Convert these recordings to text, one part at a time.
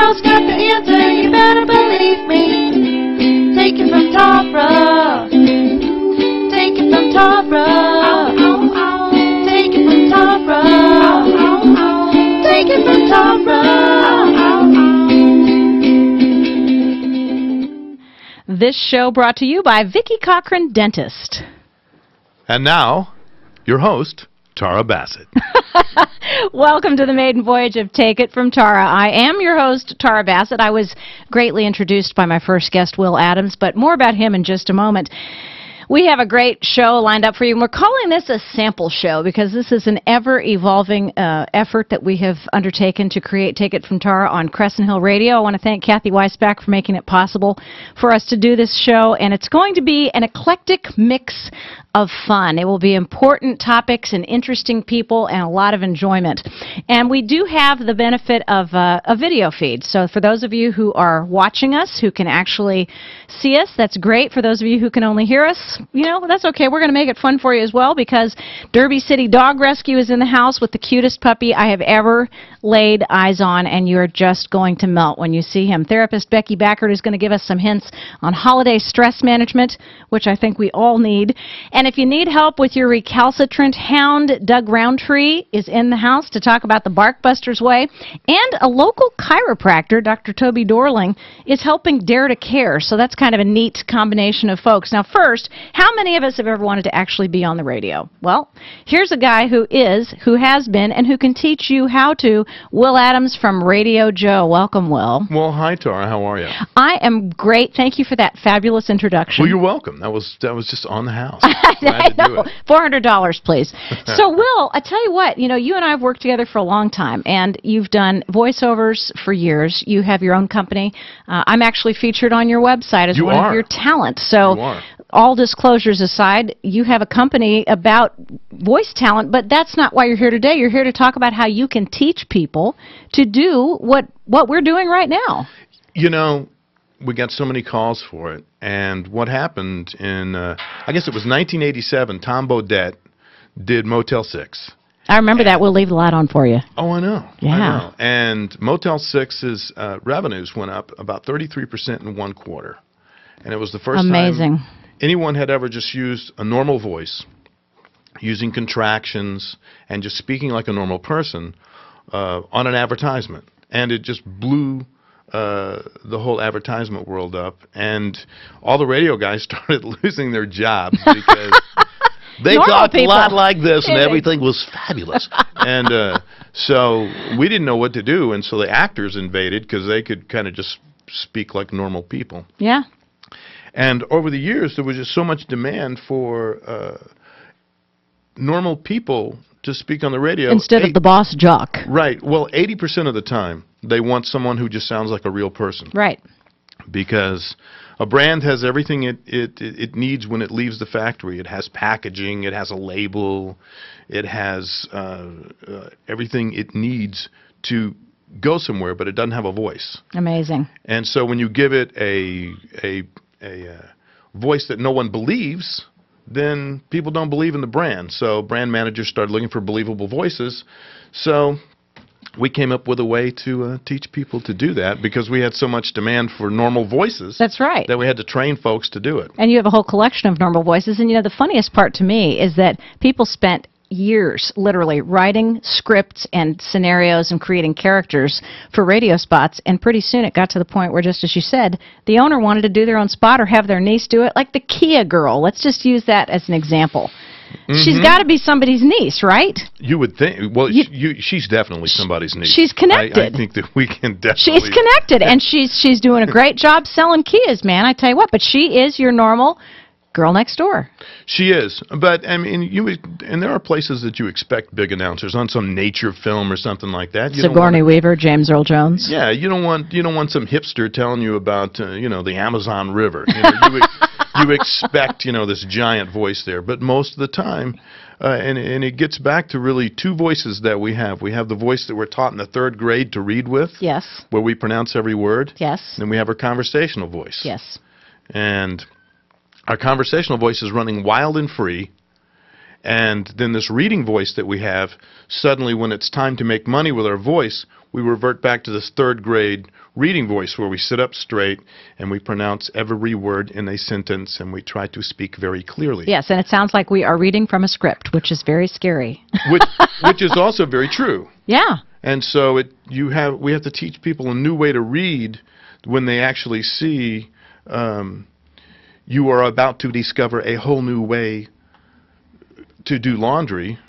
girl's got the answer, you better believe me. Take it from Tara. Take it from Tara. Take it from Tara. Take it from Tara. This show brought to you by Vicki Cochran Dentist. And now, your host, Tara Bassett. Welcome to the maiden voyage of Take It from Tara. I am your host, Tara Bassett. I was greatly introduced by my first guest, Will Adams, but more about him in just a moment. We have a great show lined up for you, and we're calling this a sample show because this is an ever-evolving effort that we have undertaken to create Take It from Tara on Crescent Hill Radio. I want to thank Kathy Weisbach for making it possible for us to do this show, and it's going to be an eclectic mix of fun. It will be important topics and interesting people and a lot of enjoyment. And we do have the benefit of a video feed. So for those of you who are watching us, who can actually see us, that's great. For those of you who can only hear us, you know, that's okay. We're going to make it fun for you as well because Derby City Dog Rescue is in the house with the cutest puppy I have ever laid eyes on, and you're just going to melt when you see him. Therapist Becky Backert is going to give us some hints on holiday stress management, which I think we all need. And if you need help with your recalcitrant hound, Doug Roundtree is in the house to talk about the Barkbusters way. And a local chiropractor, Dr. Toby Dorling, is helping Dare to Care. So that's kind of a neat combination of folks. Now first, how many of us have ever wanted to actually be on the radio? Well, here's a guy who has been, and who can teach you how to. Will Adams from Radio Joe. Welcome, Will. Well, hi, Tara. How are you? I am great. Thank you for that fabulous introduction. Well, you're welcome. That was just on the house. Glad to do it. $400, please. So, Will, I tell you what, you know, you and I have worked together for a long time, and you've done voiceovers for years. You have your own company. I'm actually featured on your website as one of your talents. So, all disclosures aside, you have a company about voice talent, but that's not why you're here today. You're here to talk about how you can teach people to do what we're doing right now. You know, we got so many calls for it, and what happened in, I guess it was 1987, Tom Bodett did Motel 6. I remember that. We'll leave the light on for you. Oh, I know. Yeah. I know. And Motel 6's revenues went up about 33% in one quarter. And it was the first time anyone had ever just used a normal voice, using contractions, and just speaking like a normal person on an advertisement. And it just blew the whole advertisement world up. And all the radio guys started losing their jobs because they talked a lot like this, and everything was fabulous. And so we didn't know what to do, and so the actors invaded because they could kind of just speak like normal people. Yeah. And over the years, there was just so much demand for normal people to speak on the radio. Instead of the boss jock. Right. Well, 80% of the time, they want someone who just sounds like a real person. Right. Because a brand has everything it needs when it leaves the factory. It has packaging. It has a label. It has everything it needs to go somewhere, but it doesn't have a voice. Amazing. And so when you give it a voice that no one believes, then people don't believe in the brand. So brand managers started looking for believable voices. So we came up with a way to teach people to do that because we had so much demand for normal voices. That's right. That we had to train folks to do it. And you have a whole collection of normal voices. And, you know, the funniest part to me is that people spent years literally writing scripts and scenarios and creating characters for radio spots, and pretty soon it got to the point where, just as you said, the owner wanted to do their own spot or have their niece do it, like the Kia girl. Let's just use that as an example. She's got to be somebody's niece, right? You would think. Well, she's definitely somebody's niece. She's connected. I think that we can definitely. She's connected, and she's doing a great job selling Kias, man. I tell you what, but she is your normal girl next door. She is, but I mean, and there are places that you expect big announcers on some nature film or something like that. Sigourney Weaver, James Earl Jones. Yeah, you don't want some hipster telling you about you know, the Amazon River. You know, you expect, you know, this giant voice there, but most of the time, and it gets back to really two voices that we have. We have the voice that we're taught in the 3rd grade to read with. Yes. Where we pronounce every word. Yes. Then we have our conversational voice. Yes. And our conversational voice is running wild and free, and then this reading voice that we have, suddenly when it's time to make money with our voice, we revert back to this 3rd grade reading voice where we sit up straight and we pronounce every word in a sentence and we try to speak very clearly. Yes, and it sounds like we are reading from a script, which is very scary. which is also very true. Yeah. And so we have to teach people a new way to read when they actually see you are about to discover a whole new way to do laundry.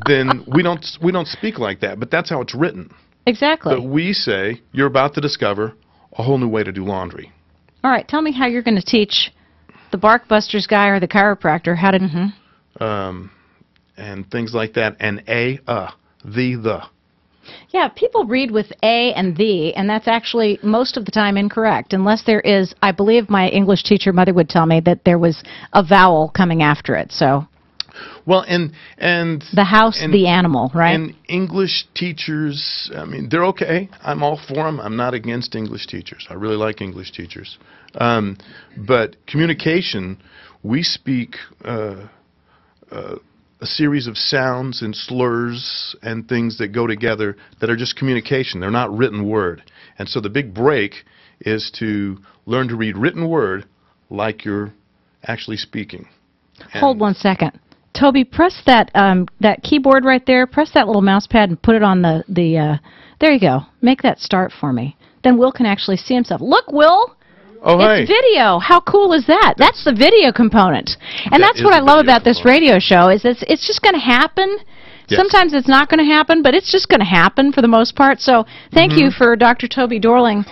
Then we don't speak like that, but that's how it's written. Exactly. But we say you're about to discover a whole new way to do laundry. All right, tell me how you're going to teach the Barkbusters guy or the chiropractor how to... And things like that, and the. Yeah, people read with a and the, and that's actually most of the time incorrect, unless there is, I believe my English teacher mother would tell me that there was a vowel coming after it, so... Well, and the house, the animal, right? And English teachers, I mean, they're okay. I'm all for them. I'm not against English teachers. I really like English teachers. But communication, we speak a series of sounds and slurs and things that go together that are just communication. They're not written word. And so the big break is to learn to read written word like you're actually speaking. Hold 1 second. Toby, press that that keyboard right there. Press that little mouse pad and put it on the there you go. Make that start for me. Then Will can actually see himself. Look, Will! Oh, hey. It's video. How cool is that? That's the video component. And that's what I love about this radio show is it's just going to happen. Yes. Sometimes it's not going to happen, but it's just going to happen for the most part. So thank you for Dr. Toby Dorling.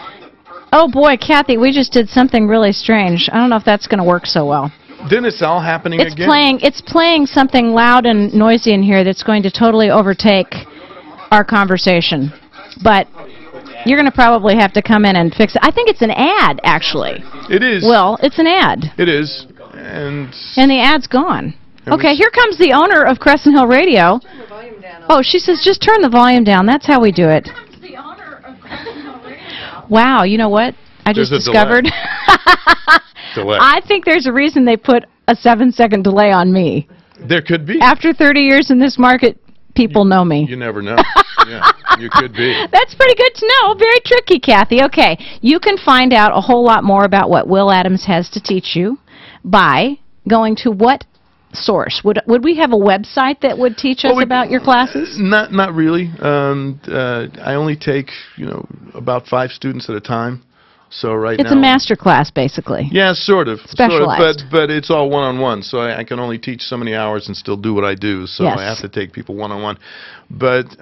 Oh, boy, Kathy, we just did something really strange. I don't know if that's going to work so well. Then it's all happening again. It's playing something loud and noisy in here that's going to totally overtake our conversation. But you're going to probably have to come in and fix it. I think it's an ad, actually. It is. Well, it's an ad. It is. And the ad's gone. Okay, here comes the owner of Crescent Hill Radio. Turn the volume down. Oh, she says just turn the volume down. That's how we do it. The owner of Crescent Hill Radio. Wow, you know what? I just discovered. Delay. I think there's a reason they put a 7-second delay on me. There could be. After 30 years in this market, people know me. You never know. Yeah, you could be. That's pretty good to know. Very tricky, Kathy. Okay, you can find out a whole lot more about what Will Adams has to teach you by going to what source? Would we have a website that would teach us about your classes? Not really. I only take about 5 students at a time. So right now it's a master class, basically. Yeah, sort of. Specialized. But it's all one-on-one, so I can only teach so many hours and still do what I do. So yes. I have to take people one-on-one. But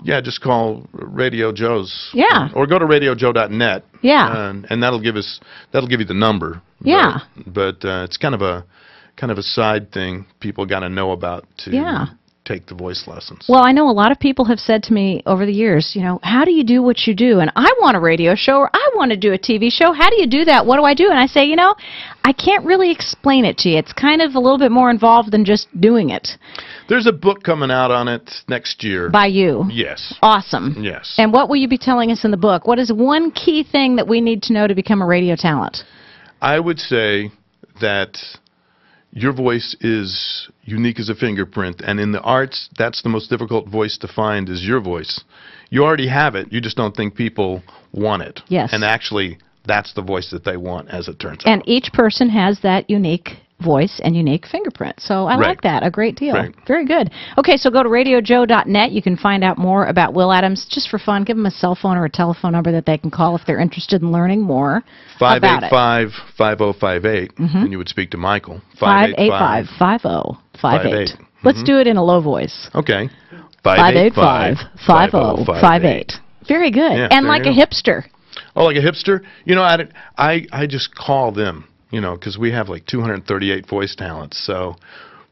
yeah, just call Radio Joe's. Yeah. Or go to radiojoe.net. Yeah. And that'll give you the number. Yeah. But it's kind of a side thing people got to know about to take the voice lessons. Well, I know a lot of people have said to me over the years, how do you do what you do? And I want a radio show, or I want to do a TV show. How do you do that? What do I do? And I say, I can't really explain it to you. It's kind of a little bit more involved than just doing it. There's a book coming out on it next year. By you? Yes. Awesome. Yes. And what will you be telling us in the book? What is one key thing that we need to know to become a radio talent? I would say that your voice is unique as a fingerprint, and in the arts, that's the most difficult voice to find is your voice. You already have it, you just don't think people want it. Yes. And actually, that's the voice that they want, as it turns out. And each person has that unique voice and unique fingerprint. So I like that a great deal. Right. Very good. Okay, so go to radiojoe.net. You can find out more about Will Adams. Just for fun, give them a cell phone or a telephone number that they can call if they're interested in learning more about it. 585-5058, and you would speak to Michael. 585-5058. Let's do it in a low voice. Okay. 585-5058. Very good. Yeah, and like a hipster. Oh, like a hipster? I just call them. Because we have like 238 voice talents, so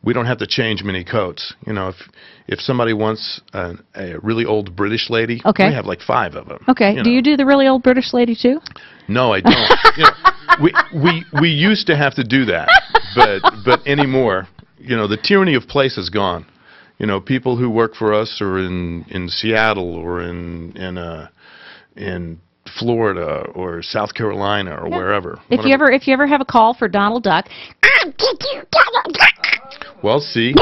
we don't have to change many coats. If somebody wants a really old British lady, we have like 5 of them. Okay. Do you do the really old British lady too? No, I don't. We used to have to do that, but anymore, the tyranny of place is gone. People who work for us are in Seattle or in Florida or South Carolina or wherever. If you ever have a call for Donald Duck, well, see,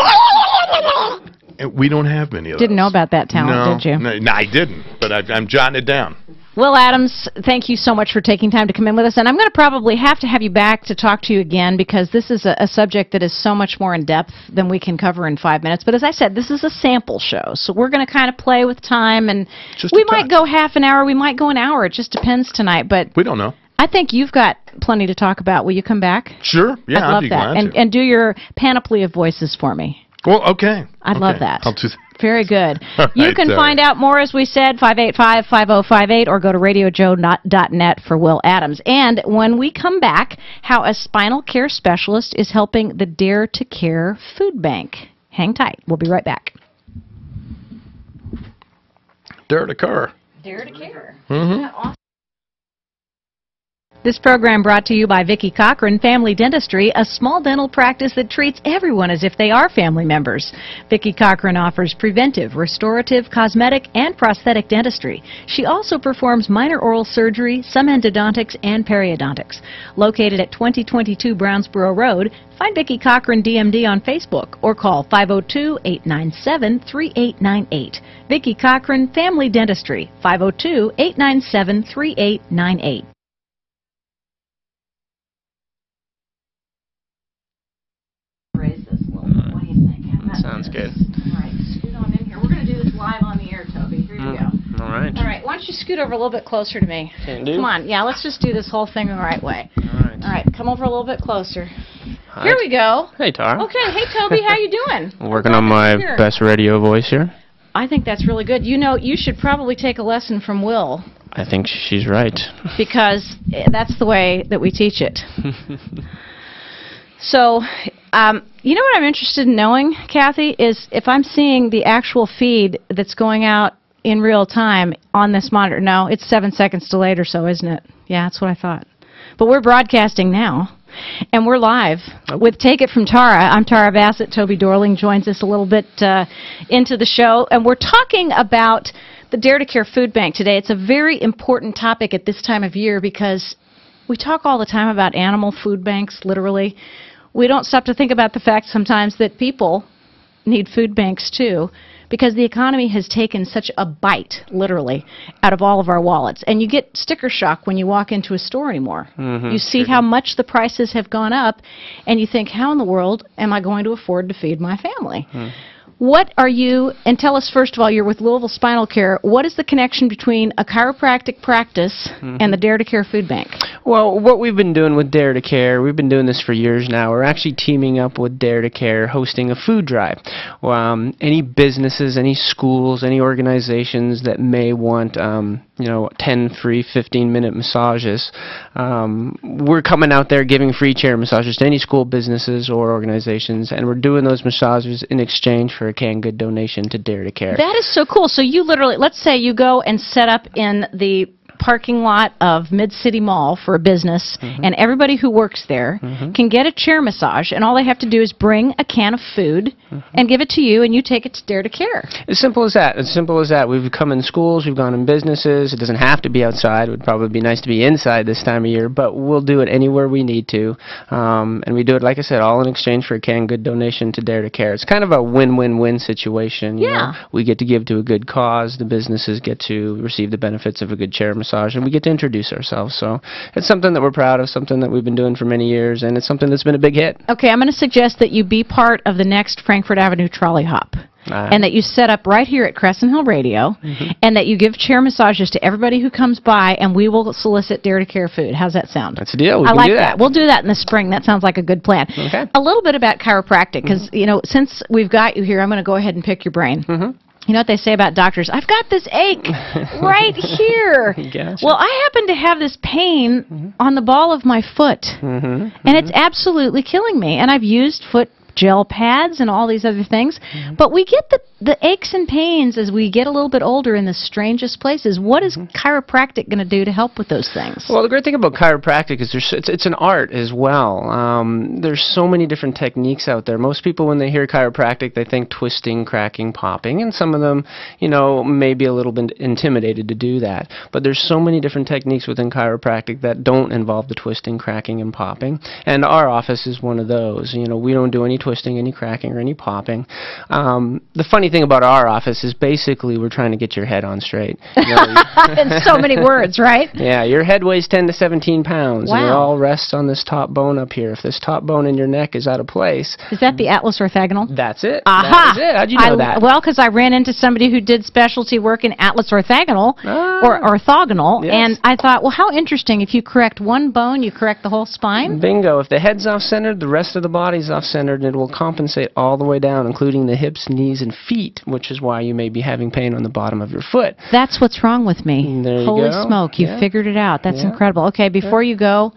And we don't have many of those. Didn't know about that talent, did you? No, I didn't, but I'm jotting it down. Will Adams, thank you so much for taking time to come in with us. And I'm going to probably have to have you back to talk to you again because this is a subject that is so much more in depth than we can cover in 5 minutes. But as I said, this is a sample show. So we're going to kind of play with time. And we might go half an hour. We might go an hour. It just depends tonight. But we don't know. I think you've got plenty to talk about. Will you come back? Sure. Yeah, I'd love that. And do your panoply of voices for me. Well, okay. I'd love that. I'll do that. Very good. You can find out more, as we said, 585-5058, or go to radiojoe.net for Will Adams. And when we come back, how a spinal care specialist is helping the Dare to Care Food Bank. Hang tight. We'll be right back. Dare to Care. Dare to Care. Mm-hmm. This program brought to you by Vicki Cochran Family Dentistry, a small dental practice that treats everyone as if they are family members. Vicki Cochran offers preventive, restorative, cosmetic, and prosthetic dentistry. She also performs minor oral surgery, some endodontics, and periodontics. Located at 2022 Brownsboro Road, find Vicki Cochran DMD on Facebook or call 502-897-3898. Vicki Cochran Family Dentistry, 502-897-3898. Sounds good. All right, scoot on in here. We're going to do this live on the air, Toby. Here you go. All right. All right, why don't you scoot over a little bit closer to me? Can do. Come on. Yeah, let's just do this whole thing the right way. All right. All right, come over a little bit closer. Hi. Here we go. Hey, Tara. Okay, hey, Toby, how you doing? Working on my best radio voice here. I think that's really good. You know, you should probably take a lesson from Will. I think she's right. Because that's the way that we teach it. So, you know what I'm interested in knowing, Kathy, is if I'm seeing the actual feed that's going out in real time on this monitor. No, it's 7 seconds delayed or so, isn't it? Yeah, that's what I thought. But we're broadcasting now, and we're live with Take It From Tara. I'm Tara Bassett. Toby Dorling joins us a little bit into the show, and we're talking about the Dare to Care Food Bank today. It's a very important topic at this time of year because we talk all the time about animal food banks, literally. We don't stop to think about the fact sometimes that people need food banks too, because the economy has taken such a bite, literally, out of all of our wallets. And you get sticker shock when you walk into a store anymore. You see how much the prices have gone up, and you think, how in the world am I going to afford to feed my family? What are you, and tell us first of all, you're with Louisville Spinal Care. What is the connection between a chiropractic practice and the Dare to Care Food Bank? Well, what we've been doing with Dare to Care, we've been doing this for years now. We're actually teaming up with Dare to Care, hosting a food drive. Any businesses, any schools, any organizations that may want, 10 free 15-minute massages, we're coming out there giving free chair massages to any school, businesses, or organizations, and we're doing those massages in exchange for a canned good donation to Dare to Care. That is so cool. So you literally, let's say you go and set up in the parking lot of Mid-City Mall for a business, and everybody who works there can get a chair massage, and all they have to do is bring a can of food and give it to you, and you take it to Dare to Care. As simple as that. As simple as that. We've come in schools, we've gone in businesses. It doesn't have to be outside. It would probably be nice to be inside this time of year, but we'll do it anywhere we need to. And we do it, like I said, all in exchange for a canned good donation to Dare to Care. It's kind of a win-win-win situation. You know? We get to give to a good cause. The businesses get to receive the benefits of a good chair massage, and we get to introduce ourselves. So it's something that we're proud of, something that we've been doing for many years, and it's something that's been a big hit. Okay, I'm going to suggest that you be part of the next Frankfort Avenue Trolley Hop. And that you set up right here at Crescent Hill Radio, and that you give chair massages to everybody who comes by, and we will solicit Dare to Care food. How's that sound? That's a deal. We I can like do that. We'll do that in the spring. That sounds like a good plan. Okay. A little bit about chiropractic, because since we've got you here, I'm going to go ahead and pick your brain. You know what they say about doctors? I've got this ache right here. Gotcha. Well, I happen to have this pain on the ball of my foot, and it's absolutely killing me. And I've used foot gel pads and all these other things, but we get the aches and pains as we get a little bit older in the strangest places. What is chiropractic going to do to help with those things? Well, the great thing about chiropractic is it's an art as well. There's so many different techniques out there. Most people, when they hear chiropractic, they think twisting, cracking, popping, and some of them, may be a little bit intimidated to do that. But there's so many different techniques within chiropractic that don't involve the twisting, cracking, and popping, and our office is one of those. We don't do any twisting, any cracking, or any popping. The funny thing about our office is basically we're trying to get your head on straight. You know, in so many words, right? Yeah, your head weighs 10 to 17 pounds. Wow. And it all rests on this top bone up here. If this top bone in your neck is out of place... Is that the atlas orthogonal? That's it. Aha! That is it. How'd you know that? Well, because I ran into somebody who did specialty work in atlas orthogonal, or orthogonal, Yes. and I thought, well, how interesting. If you correct one bone, you correct the whole spine? Bingo. If the head's off-centered, the rest of the body's off-centered, and it will compensate all the way down, including the hips, knees, and feet, which is why you may be having pain on the bottom of your foot. That's what's wrong with me. There you Holy go. smoke, you Yeah. figured it out. That's Yeah. incredible. Okay, before you go,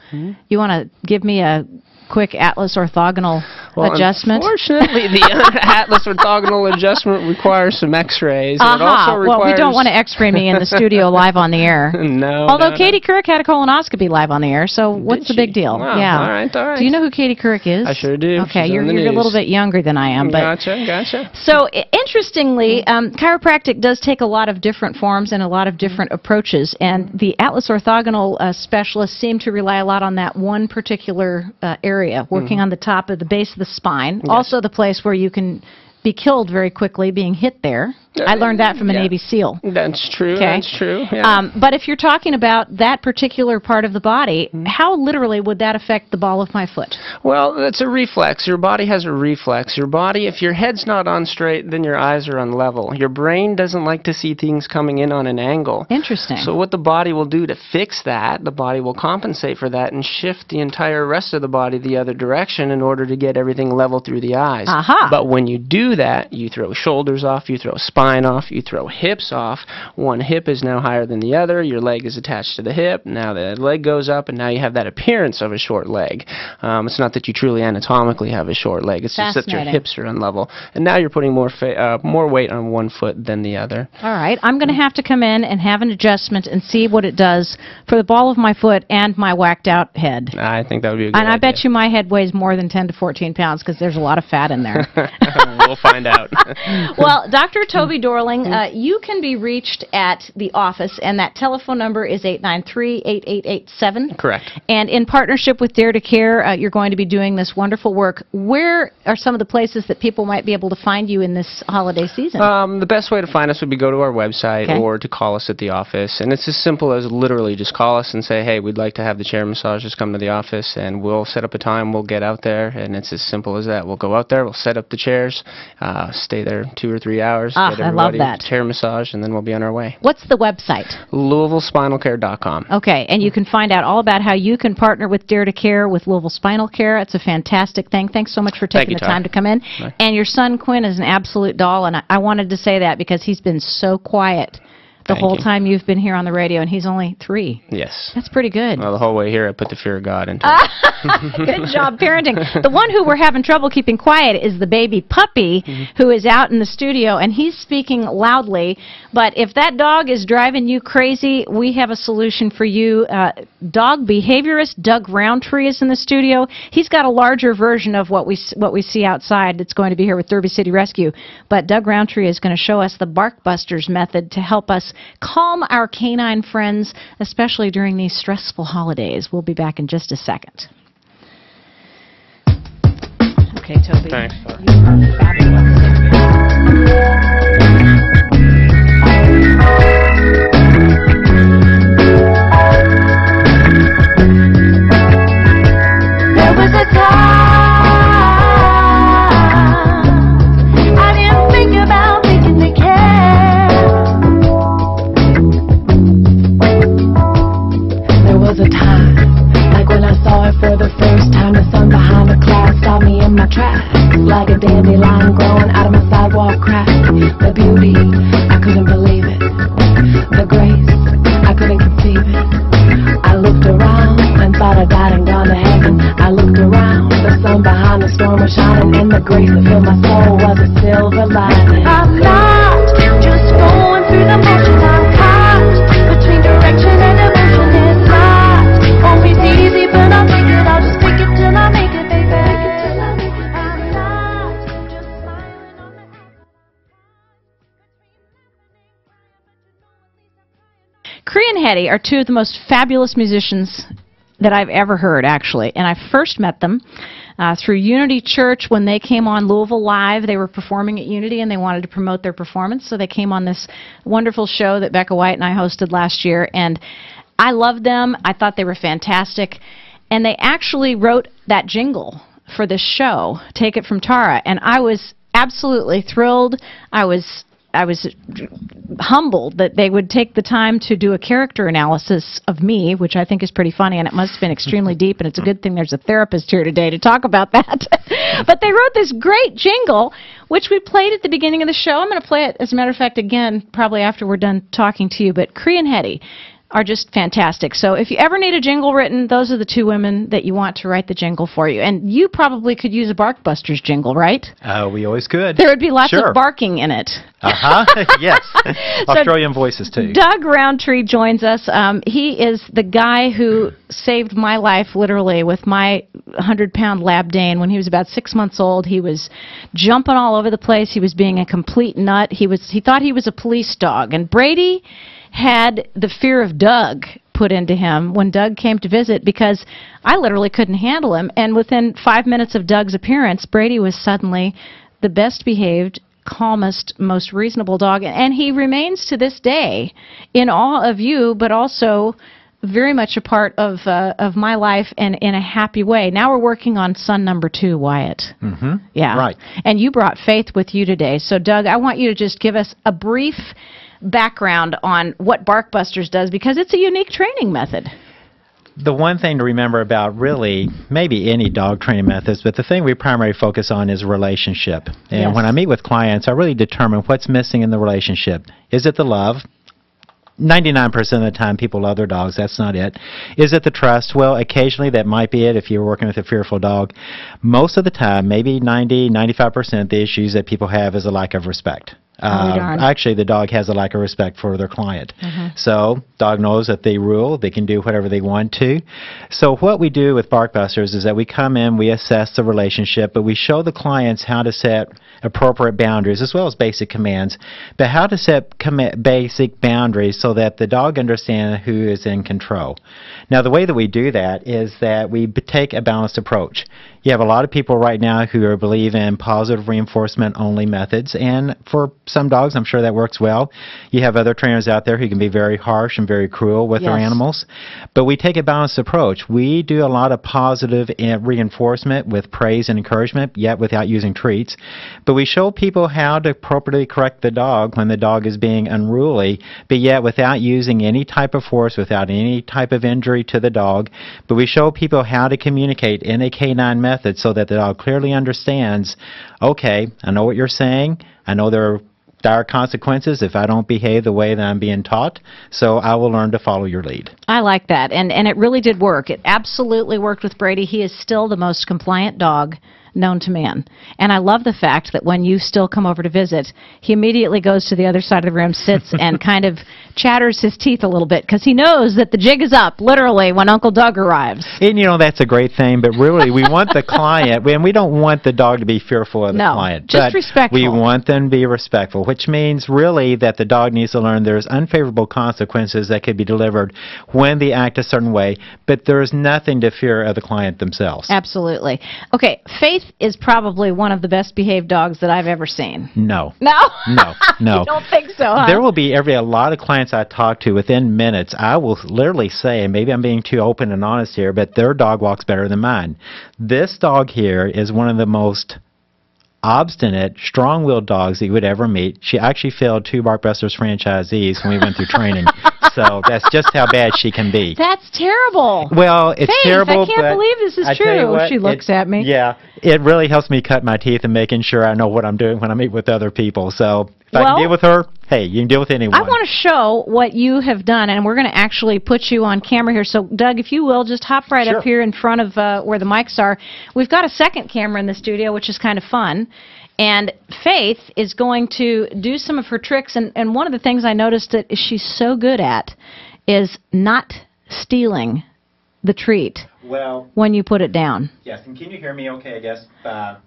you want to give me a quick atlas orthogonal adjustment? Unfortunately, the atlas orthogonal adjustment requires some x-rays. And it also requires... Well, we don't want to x-ray me in the studio live on the air. No. Although no, Katie Couric had a colonoscopy live on the air, so what's the big deal? Wow. Yeah. All right, all right. Do you know who Katie Couric is? I sure do. Okay, She's you're on the a little news. bit younger than I am, but Gotcha. so interestingly, chiropractic does take a lot of different forms and a lot of different approaches, and the atlas orthogonal specialists seem to rely a lot on that one particular area, working on the top of the base of the spine, also the place where you can be killed very quickly being hit there. I learned that from a Navy SEAL. That's true. Okay. That's true. Yeah. But if you're talking about that particular part of the body, how literally would that affect the ball of my foot? Well, that's a reflex. Your body has a reflex. Your body, if your head's not on straight, then your eyes are on level. Your brain doesn't like to see things coming in on an angle. Interesting. So what the body will do to fix that, the body will compensate for that and shift the entire rest of the body the other direction in order to get everything level through the eyes. Aha. But when you do that, you throw shoulders off, you throw spine off, you throw hips off. One hip is now higher than the other. Your leg is attached to the hip. Now the leg goes up, and now you have that appearance of a short leg. It's not that you truly anatomically have a short leg. It's just that your hips are unlevel. And now you're putting more weight on one foot than the other. All right. I'm going to have to come in and have an adjustment and see what it does for the ball of my foot and my whacked out head. I think that would be a good And I idea. bet you my head weighs more than 10 to 14 pounds because there's a lot of fat in there. We'll find out. Well, Dr. Toby Dorling, you can be reached at the office, and that telephone number is 893-8887. Correct. And in partnership with Dare to Care, you're going to be doing this wonderful work. Where are some of the places that people might be able to find you in this holiday season? The best way to find us would be go to our website or to call us at the office. And it's as simple as literally just call us and say, hey, we'd like to have the chair massages come to the office, and we'll set up a time. We'll get out there, and it's as simple as that. We'll go out there, we'll set up the chairs, stay there 2 or 3 hours, get I love everybody that. chair massage, and then we'll be on our way. What's the website? LouisvilleSpinalCare.com. Okay, and you can find out all about how you can partner with Dare to Care with Louisville Spinal Care. It's a fantastic thing. Thanks so much for taking the time to come in. Bye. And your son, Quinn, is an absolute doll, and I wanted to say that because he's been so quiet the whole time you've been here on the radio, and he's only 3. Yes. That's pretty good. Well, the whole way here, I put the fear of God into it. Good job parenting. The one who we're having trouble keeping quiet is the baby puppy who is out in the studio, and he's speaking loudly. But if that dog is driving you crazy, we have a solution for you. Dog behaviorist Doug Roundtree is in the studio. He's got a larger version of what we see outside that's going to be here with Derby City Rescue. But Doug Roundtree is going to show us the Bark Busters method to help us calm our canine friends, especially during these stressful holidays. We'll be back in just a second. Okay, Toby. Thanks. You are fabulous. There was a time I didn't think about making the care. There was a time, like when I saw it for the first time, the sun behind the clouds stopped me in my tracks, like a dandelion growing out of my sidewalk crack. The beauty, I couldn't believe it. The grace, I couldn't conceive it. I looked around and thought I died and gone to heaven. I looked around, the sun behind the storm was shining, and the grace that filled my soul was a silver lining. I'm not just going through the motions. I'm caught between direction and emotion. It's not always easy, but I'll take it. I'll just take it till I make it, baby. I'm not just smiling on the Cree and Hetty are two of the most fabulous musicians that I've ever heard, actually. And I first met them through Unity Church. When they came on Louisville Live, they were performing at Unity and they wanted to promote their performance, so they came on this wonderful show that Becca White and I hosted last year, and I loved them. I thought they were fantastic, and they actually wrote that jingle for this show, Take It From Tara, and I was absolutely thrilled. I was humbled that they would take the time to do a character analysis of me, which I think is pretty funny, and it must have been extremely deep, and it's a good thing there's a therapist here today to talk about that. But they wrote this great jingle, which we played at the beginning of the show. I'm going to play it, as a matter of fact, again, probably after we're done talking to you, but Cree and Hetty are just fantastic. So if you ever need a jingle written, those are the two women that you want to write the jingle for you. And you probably could use a Barkbusters jingle, right? We always could. There would be lots of barking in it. Yes. Australian voices, too. Doug Roundtree joins us. He is the guy who saved my life, literally, with my 100-pound Lab Dane. When he was about 6 months old, he was jumping all over the place. He was being a complete nut. He thought he was a police dog. And Brady had the fear of Doug put into him when Doug came to visit, because I literally couldn't handle him. And within 5 minutes of Doug's appearance, Brady was suddenly the best behaved, calmest, most reasonable dog. And he remains to this day in awe of you, but also very much a part of my life, and in a happy way. Now we're working on son number 2, Wyatt. Mm-hmm. Yeah. Right. And you brought Faith with you today. So, Doug, I want you to just give us a brief background on what Barkbusters does, because it's a unique training method. The one thing to remember about really maybe any dog training methods, but the thing we primarily focus on is relationship. And Yes. when I meet with clients, I really determine what's missing in the relationship. Is it the love? 99% of the time people love their dogs. That's not it. Is it the trust? Well, occasionally that might be it if you're working with a fearful dog. Most of the time, maybe 90-95%, the issues that people have is a lack of respect. Actually, the dog has a lack of respect for their client. So, dog knows that they rule, they can do whatever they want to. So what we do with Barkbusters is that we come in, we assess the relationship, but we show the clients how to set appropriate boundaries as well as basic commands, but how to set basic boundaries so that the dog understands who is in control. Now, the way that we do that is that we take a balanced approach. You have a lot of people right now who believe in positive reinforcement only methods, and for some dogs, I'm sure that works well. You have other trainers out there who can be very harsh and very cruel with their animals, but we take a balanced approach. We do a lot of positive reinforcement with praise and encouragement, yet without using treats, but we show people how to appropriately correct the dog when the dog is being unruly, but yet without using any type of force, without any type of injury to the dog. But we show people how to communicate in a canine method so that the dog clearly understands, okay, I know what you're saying, I know there are dire consequences if I don't behave the way that I'm being taught, so I will learn to follow your lead. I like that, and it really did work. It absolutely worked with Brady. He is still the most compliant dog known to man. And I love the fact that when you still come over to visit, he immediately goes to the other side of the room, sits, and kind of chatters his teeth a little bit, because he knows that the jig is up, literally, when Uncle Doug arrives. And, you know, that's a great thing, but really, we want the client, and we don't want the dog to be fearful of the client. Just respectful. We want them to be respectful, which means really that the dog needs to learn there's unfavorable consequences that could be delivered when they act a certain way, but there's nothing to fear of the client themselves. Absolutely. Okay, Faith is probably one of the best behaved dogs that I've ever seen. No. No? No, no. You don't think so, huh? There will be a lot of clients I talk to within minutes, I will literally say, and maybe I'm being too open and honest here, but their dog walks better than mine. This dog here is one of the most obstinate, strong-willed dogs that you would ever meet. She actually failed 2 Barkbusters franchisees when we went through training. So that's just how bad she can be. That's terrible. Well, it's Faith, terrible, I can't believe this is true. She looks at me. Yeah, it really helps me cut my teeth and making sure I know what I'm doing when I meet with other people. So if I can deal with her, hey, you can deal with anyone. I want to show what you have done, and we're going to actually put you on camera here. So, Doug, if you will, just hop right up here in front of where the mics are. We've got a second camera in the studio, which is kind of fun. And Faith is going to do some of her tricks, and one of the things I noticed that she's so good at is not stealing the treat when you put it down. Yes, and can you hear me okay, I guess,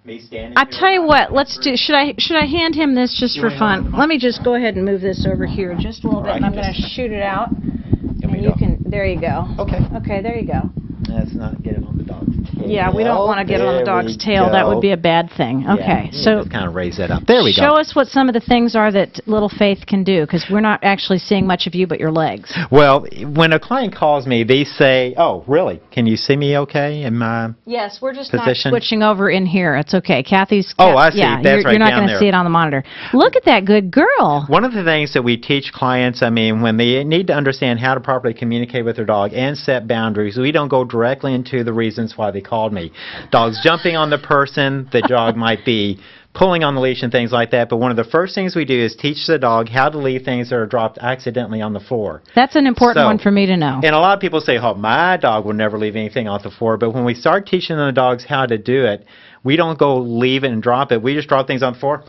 me standing I'll tell you what, let's do, should I hand him this just for fun? Let me just go ahead and move this over here just a little bit, and I'm going to shoot it out. And you can, there you go. Okay. Okay, there you go. Let's not get it on the dog's tail. Yeah, we don't want to get on the There dog's we tail. That would go. be a bad thing. Okay, Yeah, so just kind of raise that up. There we go. show us what some of the things are that little Faith can do, because we're not actually seeing much of you but your legs. Well, when a client calls me, they say, "Oh, really? Can you see me okay?" In my Yes, we're just position? not switching over in here. It's okay. Kathy's... Oh, I see. Yeah, That's you're right not down going to there. see it on the monitor. Look at that good girl. One of the things that we teach clients, I mean, when they need to understand how to properly communicate with their dog and set boundaries, we don't go directly into the reasons why they called me. Dog's jumping on the person, the dog might be pulling on the leash and things like that, but one of the first things we do is teach the dog how to leave things that are dropped accidentally on the floor. That's an important So- one for me to know. And a lot of people say, "Oh, my dog will never leave anything off the floor." But when we start teaching the dogs how to do it, we don't go leave it and drop it. We just drop things on the floor.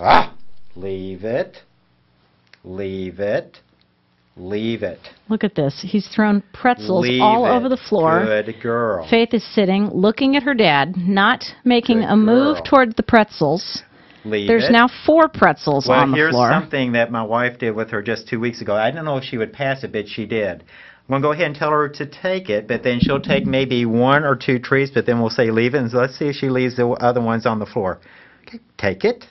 Leave it. Leave it. Leave it. Look at this. He's thrown pretzels Leave all it. over the floor. Good girl. Faith is sitting, looking at her dad, not making Good a move girl. toward the pretzels. Leave There's it. now 4 pretzels Well, on the here's floor. something that my wife did with her just 2 weeks ago. I didn't know if she would pass it, but she did. I'm going to go ahead and tell her to take it, but then she'll take maybe 1 or 2 treats, but then we'll say leave it, and so let's see if she leaves the other ones on the floor. Okay, take it.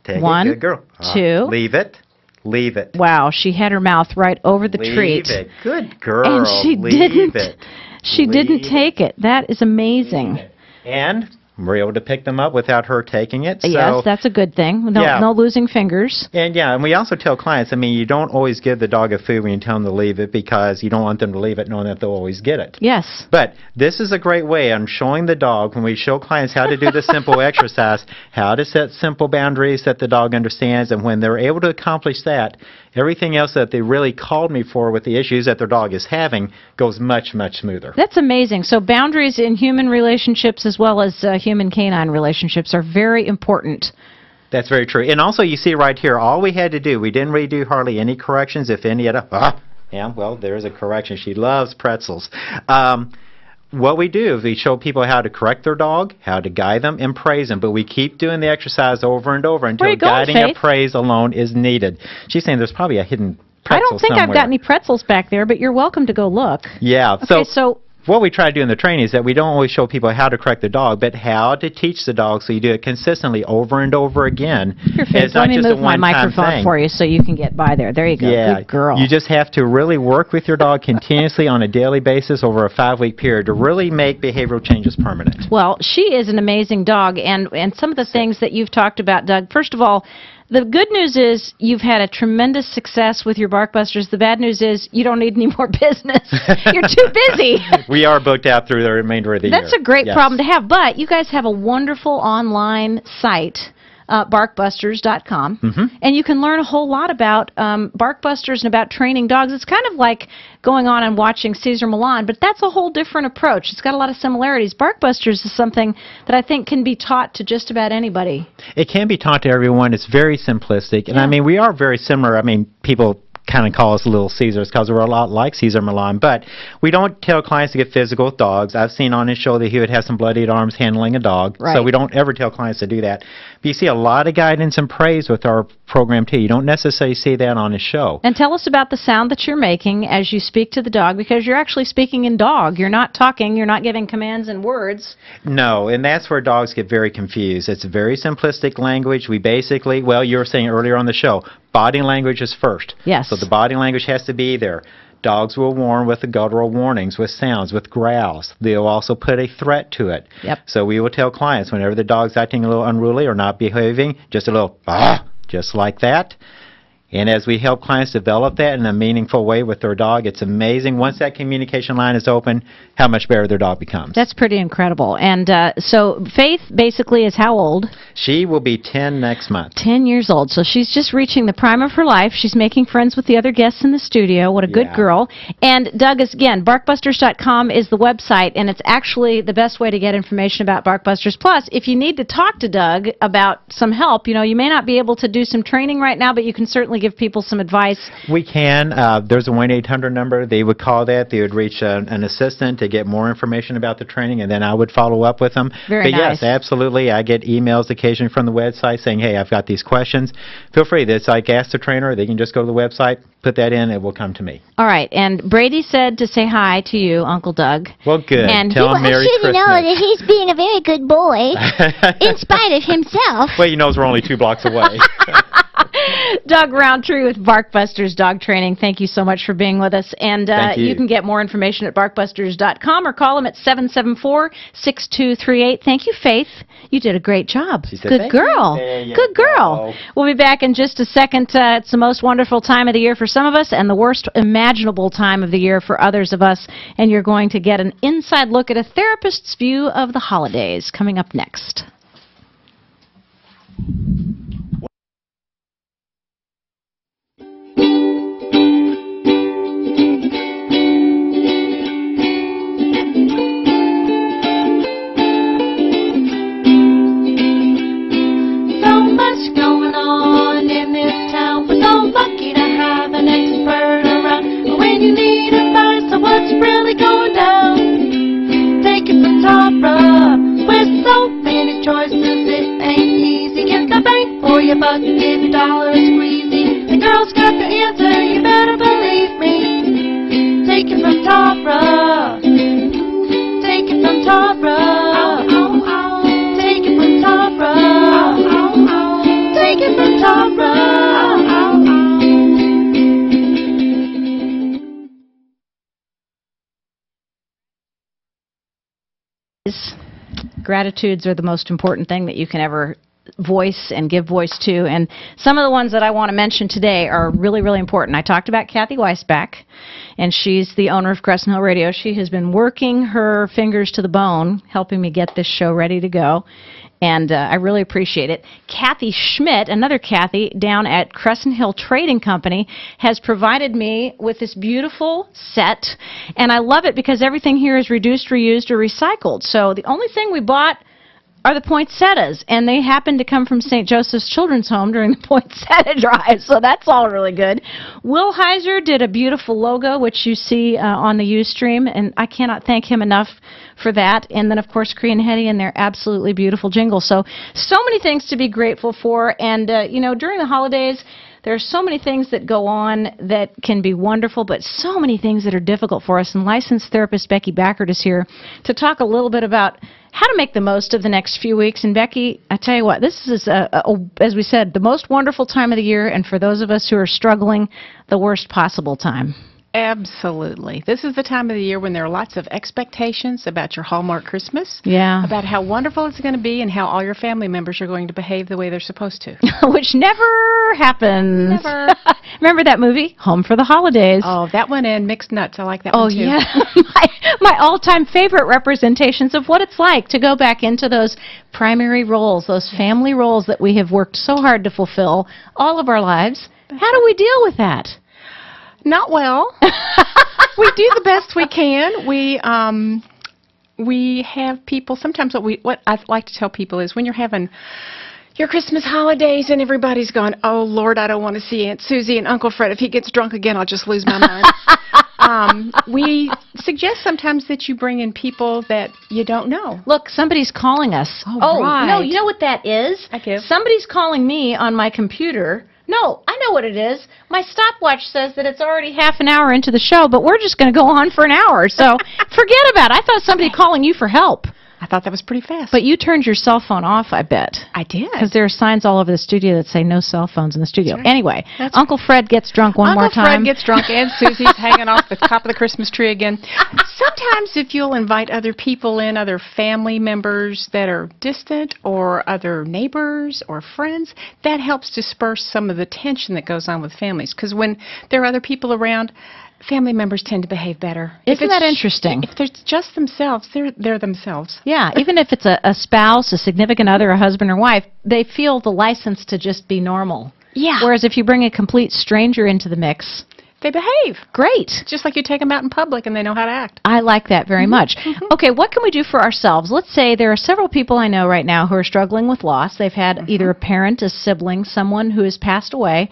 Take 1, it. Good girl. 2. Leave it. Leave it. Wow, she had her mouth right over the Leave treat. it. Good girl. And she Leave didn't. it. She Leave didn't it. take it. That is amazing. And we're able to pick them up without her taking it. So Yes, that's a good thing. No, Yeah. no losing fingers. And we also tell clients, I mean, you don't always give the dog a food when you tell them to leave it because you don't want them to leave it knowing that they'll always get it. Yes. But this is a great way. I'm showing the dog, when we show clients how to do the simple exercise, how to set simple boundaries that the dog understands, and when they're able to accomplish that, everything else that they really called me for with the issues that their dog is having goes much, much smoother. That's amazing. So boundaries in human relationships as well as human-canine relationships are very important. That's very true. And also, you see right here, all we had to do, we didn't really do hardly any corrections, if any at all. Yeah, well, there's a correction. She loves pretzels. What we do is we show people how to correct their dog, how to guide them, and praise them. But we keep doing the exercise over and over Where until you going, guiding Faith? and praise alone is needed. She's saying there's probably a hidden I pretzel don't think somewhere. I've got any pretzels back there, but you're welcome to go look. Yeah. Okay, so what we try to do in the training is that we don't always show people how to correct the dog, but how to teach the dog so you do it consistently over and over again. here, And Faith, it's not let me just a move my one-time microphone thing. for you so you can get by there. There you go. Yeah, Good girl. you just have to really work with your dog continuously on a daily basis over a 5-week period to really make behavioral changes permanent. Well, she is an amazing dog, and some of the things that you've talked about, Doug, first of all, the good news is you've had a tremendous success with your BarkBusters. The bad news is you don't need any more business. You're too busy. We are booked out through the remainder of the year. That's a great Yes. problem to have, but you guys have a wonderful online site, barkbusters.com, and you can learn a whole lot about BarkBusters and about training dogs. It's kind of like going on and watching Cesar Millan, but that's a whole different approach. It's got a lot of similarities. BarkBusters is something that I think can be taught to just about anybody. It can be taught to everyone. It's very simplistic. And Yeah. I mean, we are very similar. I mean, people kind of call us Little Caesars because we're a lot like Cesar Millan, but we don't tell clients to get physical with dogs. I've seen on his show that he would have some bloodied arms handling a dog, Right. so we don't ever tell clients to do that. But you see a lot of guidance and praise with our program too. You don't necessarily see that on his show. And tell us about the sound that you're making as you speak to the dog, because you're actually speaking in dog. You're not talking, you're not giving commands in words. No, and that's where dogs get very confused. It's very simplistic language. We basically, well, you were saying earlier on the show, body language is first. Yes. So the body language has to be there. Dogs will warn with the guttural warnings, with sounds, with growls. They'll also put a threat to it. Yep. So we will tell clients whenever the dog's acting a little unruly or not behaving, just a little, just like that. And as we help clients develop that in a meaningful way with their dog, it's amazing once that communication line is open, how much better their dog becomes. That's pretty incredible. And so Faith basically is how old? She will be 10 next month. 10 years old. So she's just reaching the prime of her life. She's making friends with the other guests in the studio. What a good Yeah. girl. And Doug, is again, barkbusters.com is the website, and it's actually the best way to get information about BarkBusters. Plus, if you need to talk to Doug about some help, you know, you may not be able to do some training right now, but you can certainly definitely give people some advice. We can. There's a 1-800 number. They would call that. They would reach an assistant to get more information about the training, and then I would follow up with them. Very nice. Yes, absolutely. I get emails occasionally from the website saying, hey, I've got these questions. Feel free. It's like Ask the Trainer. They can just go to the website, put that in, it will come to me. All right. And Brady said to say hi to you, Uncle Doug. Well, good. And Tell him Merry I should Christmas. know that he's being a very good boy, in spite of himself. Well, he knows we're only 2 blocks away. Doug Roundtree with Barkbusters Dog Training. Thank you so much for being with us. And Thank you. You can get more information at barkbusters.com or call them at 774-6238. Thank you, Faith. You did a great job. She said, Good "Thank girl. you." There you Good girl. go. We'll be back in just a second. It's the most wonderful time of the year for some of us and the worst imaginable time of the year for others of us. And you're going to get an inside look at a therapist's view of the holidays coming up next. But every dollar is squeezy. The girl's got the answer, you better believe me. Take it from Tara. Take it from Tara. Take it from Tara. Take it from Tara. Gratitudes are the most important thing that you can ever voice and give voice to, and some of the ones that I want to mention today are really, really important. I talked about Kathy Weisbach, and she's the owner of Crescent Hill Radio. She has been working her fingers to the bone, helping me get this show ready to go, and I really appreciate it. Kathy Schmidt, another Kathy, down at Crescent Hill Trading Company, has provided me with this beautiful set, and I love it because everything here is reduced, reused, or recycled. So the only thing we bought are the poinsettias, and they happen to come from St. Joseph's Children's Home during the poinsettia drive, so that's all really good. Will Heiser did a beautiful logo, which you see on the Ustream, and I cannot thank him enough for that. And then, of course, Cree and Hetty and their absolutely beautiful jingle. So many things to be grateful for, and, you know, during the holidays, there are so many things that go on that can be wonderful, but so many things that are difficult for us. And licensed therapist Becky Backert is here to talk a little bit about how to make the most of the next few weeks. And Becky, I tell you what, this is, as we said, the most wonderful time of the year, and for those of us who are struggling, the worst possible time. Absolutely. This is the time of the year when there are lots of expectations about your Hallmark Christmas. Yeah. About how wonderful it's going to be and how all your family members are going to behave the way they're supposed to. Which never happens. Never. Remember that movie, Home for the Holidays? Oh, that one and Mixed Nuts. I like that one too. Oh, yeah. my all-time favorite representations of what it's like to go back into those primary roles, those family roles that we have worked so hard to fulfill all of our lives. How do we deal with that? Not well. We do the best we can. We have people. Sometimes what I like to tell people is when you're having your Christmas holidays and everybody's going, oh Lord, I don't want to see Aunt Susie and Uncle Fred. If he gets drunk again, I'll just lose my mind. We suggest sometimes that you bring in people that you don't know. Look, somebody's calling us. Oh, right. No, you know what that is? I do. Somebody's calling me on my computer. No, I know what it is. My stopwatch says that it's already half an hour into the show, but we're just going to go on for an hour. So forget about it. I thought somebody calling you for help. I thought that was pretty fast. But you turned your cell phone off, I bet. I did. Because there are signs all over the studio that say no cell phones in the studio. That's right. Anyway, That's Uncle Fred gets drunk one more time. Uncle Fred gets drunk and Susie's hanging off the top of the Christmas tree again. Sometimes if you'll invite other people in, other family members that are distant or other neighbors or friends, that helps disperse some of the tension that goes on with families. Because when there are other people around, family members tend to behave better. Isn't that interesting? If they're just themselves, they're themselves. Yeah, even if it's a spouse, a significant other, a husband or wife, they feel the license to just be normal. Yeah. Whereas if you bring a complete stranger into the mix, they behave. Great. Just like you take them out in public and they know how to act. I like that very much. Okay, what can we do for ourselves? Let's say there are several people I know right now who are struggling with loss. They've had either a parent, a sibling, someone who has passed away.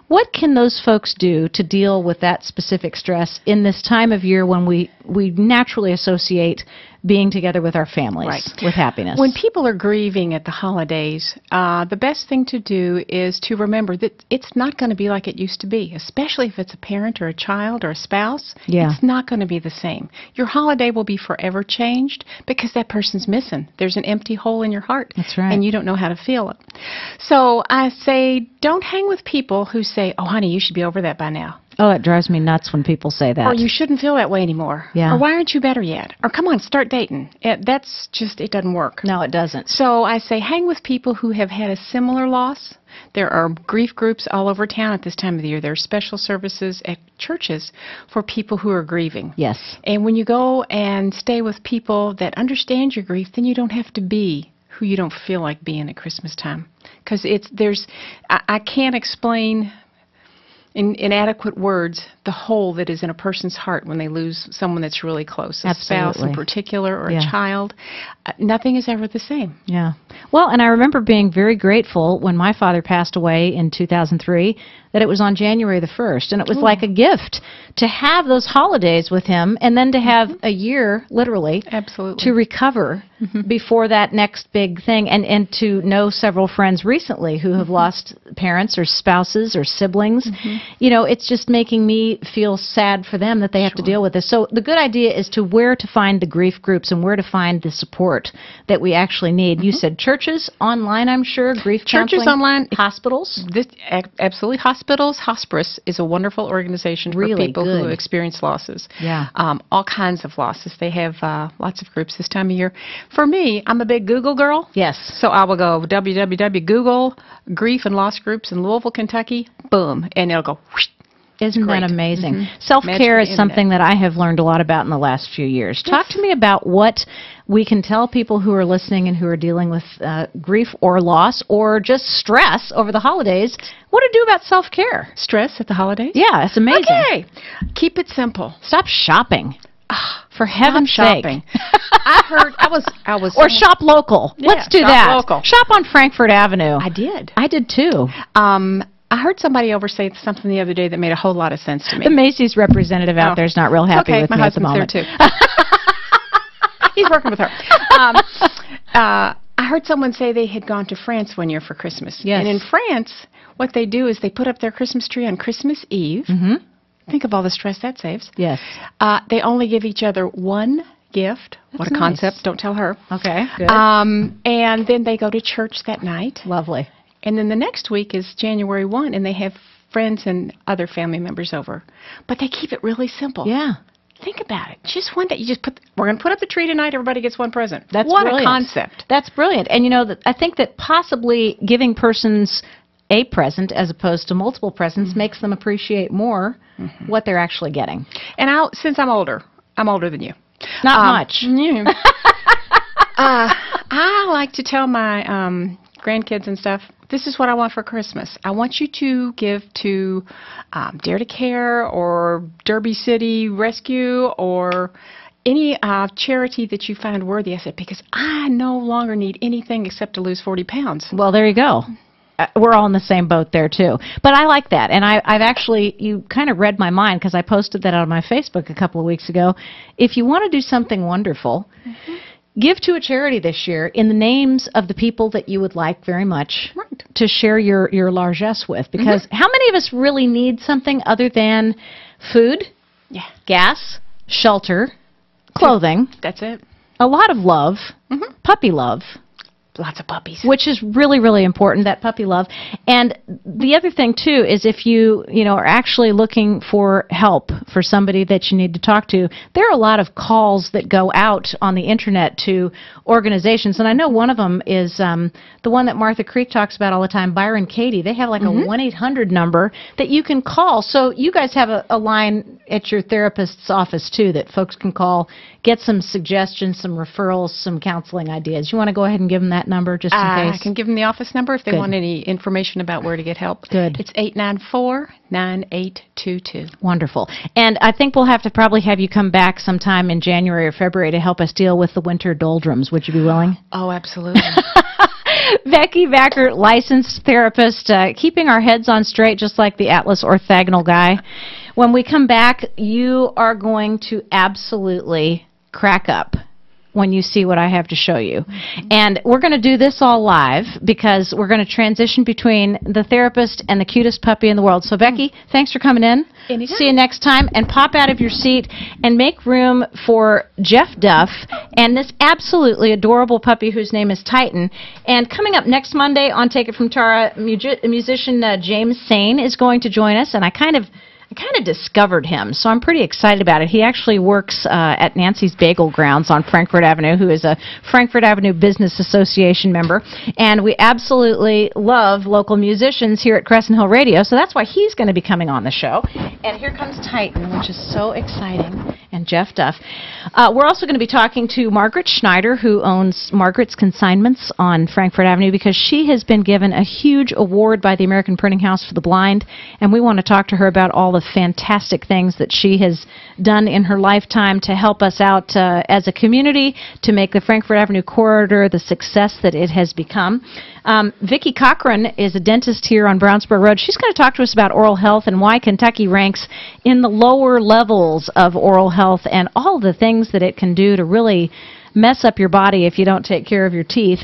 What can those folks do to deal with that specific stress in this time of year when we naturally associate being together with our families with happiness? When people are grieving at the holidays, the best thing to do is to remember that it's not going to be like it used to be, especially if it's a parent or a child or a spouse. Yeah. It's not going to be the same. Your holiday will be forever changed because that person's missing. There's an empty hole in your heart. That's right. And you don't know how to feel it. So I say don't hang with people who say, oh, honey, you should be over that by now. Oh, it drives me nuts when people say that. Or you shouldn't feel that way anymore. Yeah. Or why aren't you better yet? Or come on, start dating. That's just, it doesn't work. No, it doesn't. So I say hang with people who have had a similar loss. There are grief groups all over town at this time of the year. There are special services at churches for people who are grieving. Yes. And when you go and stay with people that understand your grief, then you don't have to be who you don't feel like being at Christmas time. Because I can't explain in adequate words the hole that is in a person's heart when they lose someone that's really close, a spouse in particular or a child. Nothing is ever the same. Yeah. Well, and I remember being very grateful when my father passed away in 2003 that it was on January the 1st, and it was like a gift to have those holidays with him and then to have a year, literally, to recover before that next big thing, and to know several friends recently who have lost parents or spouses or siblings. You know, it's just making me feel sad for them that they have to deal with this. So the good idea is to where to find the grief groups and where to find the support that we actually need. You said churches, online, I'm sure, grief counseling. Churches online. Hospitals. Absolutely. Hospitals. Hospice is a wonderful organization for people who experience losses. Yeah. All kinds of losses. They have lots of groups this time of year. For me, I'm a big Google girl. Yes. So I will go www.google grief and loss groups in Louisville, Kentucky. Boom. And it'll go whoosh. Isn't that amazing? Self-care is something that I have learned a lot about in the last few years. Talk to me about what we can tell people who are listening and who are dealing with grief or loss or just stress over the holidays, what to do about self-care. Stress at the holidays? Yeah, it's amazing. Okay. Keep it simple. Stop shopping. For heaven's sake. I was or shop local. Yeah, let's do shop that. Local. Shop on Frankfort Avenue. I did too. I heard somebody say something the other day that made a whole lot of sense to me. The Macy's representative out there is not real happy with me at the moment. My husband's there too. He's working with her. I heard someone say they had gone to France one year for Christmas. Yes. And in France, what they do is they put up their Christmas tree on Christmas Eve. Think of all the stress that saves. Yes. They only give each other one gift. What a concept. Don't tell her. Okay, good. And then they go to church that night. Lovely. And then the next week is January 1, and they have friends and other family members over. But they keep it really simple. Yeah. Think about it. Just one day. You just we're going to put up the tree tonight. Everybody gets one present. That's what brilliant. a concept. That's brilliant. And, you know, I think that possibly giving persons a present as opposed to multiple presents makes them appreciate more what they're actually getting. And since I'm older than you. Not much. I like to tell my grandkids and stuff, this is what I want for Christmas. I want you to give to Dare to Care or Derby City Rescue or any charity that you find worthy. I said, because I no longer need anything except to lose 40 pounds. Well, there you go. We're all in the same boat there, too. But I like that. And I've actually, you kind of read my mind because I posted that on my Facebook a couple of weeks ago. If you want to do something wonderful, give to a charity this year in the names of the people that you would like very much to share your largesse with. Because how many of us really need something other than food, gas, shelter, clothing? That's it. A lot of love, puppy love. Lots of puppies. Which is really, really important, that puppy love. And the other thing, too, is if you are actually looking for help for somebody that you need to talk to, there are a lot of calls that go out on the Internet to organizations. And I know one of them is the one that Martha Creek talks about all the time, Byron Katie. They have like a 1-800 number that you can call. So you guys have a line at your therapist's office, too, that folks can call, get some suggestions, some referrals, some counseling ideas. You want to go ahead and give them that that number just in case? I can give them the office number if they Good. want any information about where to get help. Good. It's 894-9822. Wonderful. And I think we'll have to probably have you come back sometime in January or February to help us deal with the winter doldrums. Would you be willing? Oh, absolutely. Becky Backer, licensed therapist, keeping our heads on straight just like the Atlas orthogonal guy. When we come back, you are going to absolutely crack up when you see what I have to show you. And we're going to do this all live because we're going to transition between the therapist and the cutest puppy in the world. So, Becky, thanks for coming in. Anytime. See you next time. And pop out of your seat and make room for Jeff Duff and this absolutely adorable puppy whose name is Titan. And coming up next Monday on Take It From Tara, musician James Sane is going to join us. And I kind of discovered him, so I'm pretty excited about it. He actually works at Nancy's Bagel Grounds on Frankfort Avenue, who is a Frankfort Avenue Business Association member, and we absolutely love local musicians here at Crescent Hill Radio, so that's why he's going to be coming on the show. And here comes Titan, which is so exciting, and Jeff Duff. We're also going to be talking to Margaret Schneider, who owns Margaret's Consignments on Frankfort Avenue, because she has been given a huge award by the American Printing House for the Blind, and we want to talk to her about all the fantastic things that she has done in her lifetime to help us out as a community to make the Frankfort Avenue corridor the success that it has become. Vicki Cochran is a dentist here on Brownsburg Road. She's going to talk to us about oral health and why Kentucky ranks in the lower levels of oral health and all the things that it can do to really mess up your body if you don't take care of your teeth.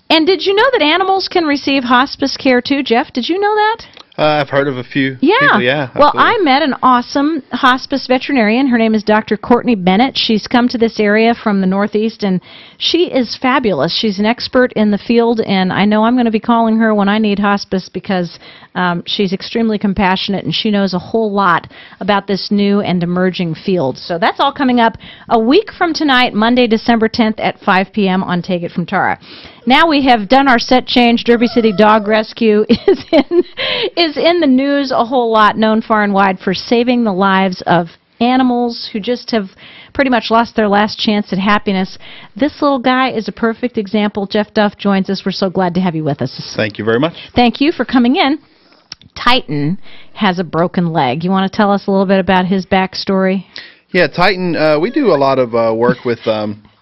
And did you know that animals can receive hospice care too, Jeff? Did you know that? I've heard of a few Yeah. people, yeah. Well, absolutely. I met an awesome hospice veterinarian. Her name is Dr. Courtney Bennett. She's come to this area from the Northeast, and she is fabulous. She's an expert in the field, and I know I'm going to be calling her when I need hospice because she's extremely compassionate, and she knows a whole lot about this new and emerging field. So that's all coming up a week from tonight, Monday, December 10th at 5 p.m. on Take It From Tara. Now we have done our set change. Derby City Dog Rescue is in the news a whole lot, known far and wide for saving the lives of animals who just have pretty much lost their last chance at happiness. This little guy is a perfect example. Jeff Duff joins us. We're so glad to have you with us. Thank you very much. Thank you for coming in. Titan has a broken leg. You want to tell us a little bit about his backstory? Yeah, Titan, we do a lot of work with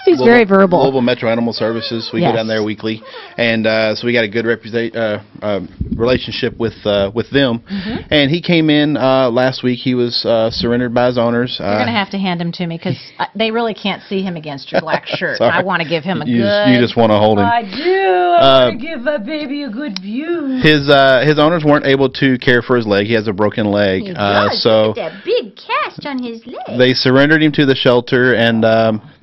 He's very verbal. Louisville Metro Animal Services. We Yes. go down there weekly, and so we got a good relationship with them. And he came in last week. He was surrendered by his owners. You're going to have to hand him to me because they really can't see him against your black shirt. Sorry. I want to give him a you good... just want to hold him. I do. I want to give my baby a good view. His owners weren't able to care for his leg. He has a broken leg. He does. So Look at that big cast on his leg. they surrendered him to the shelter, and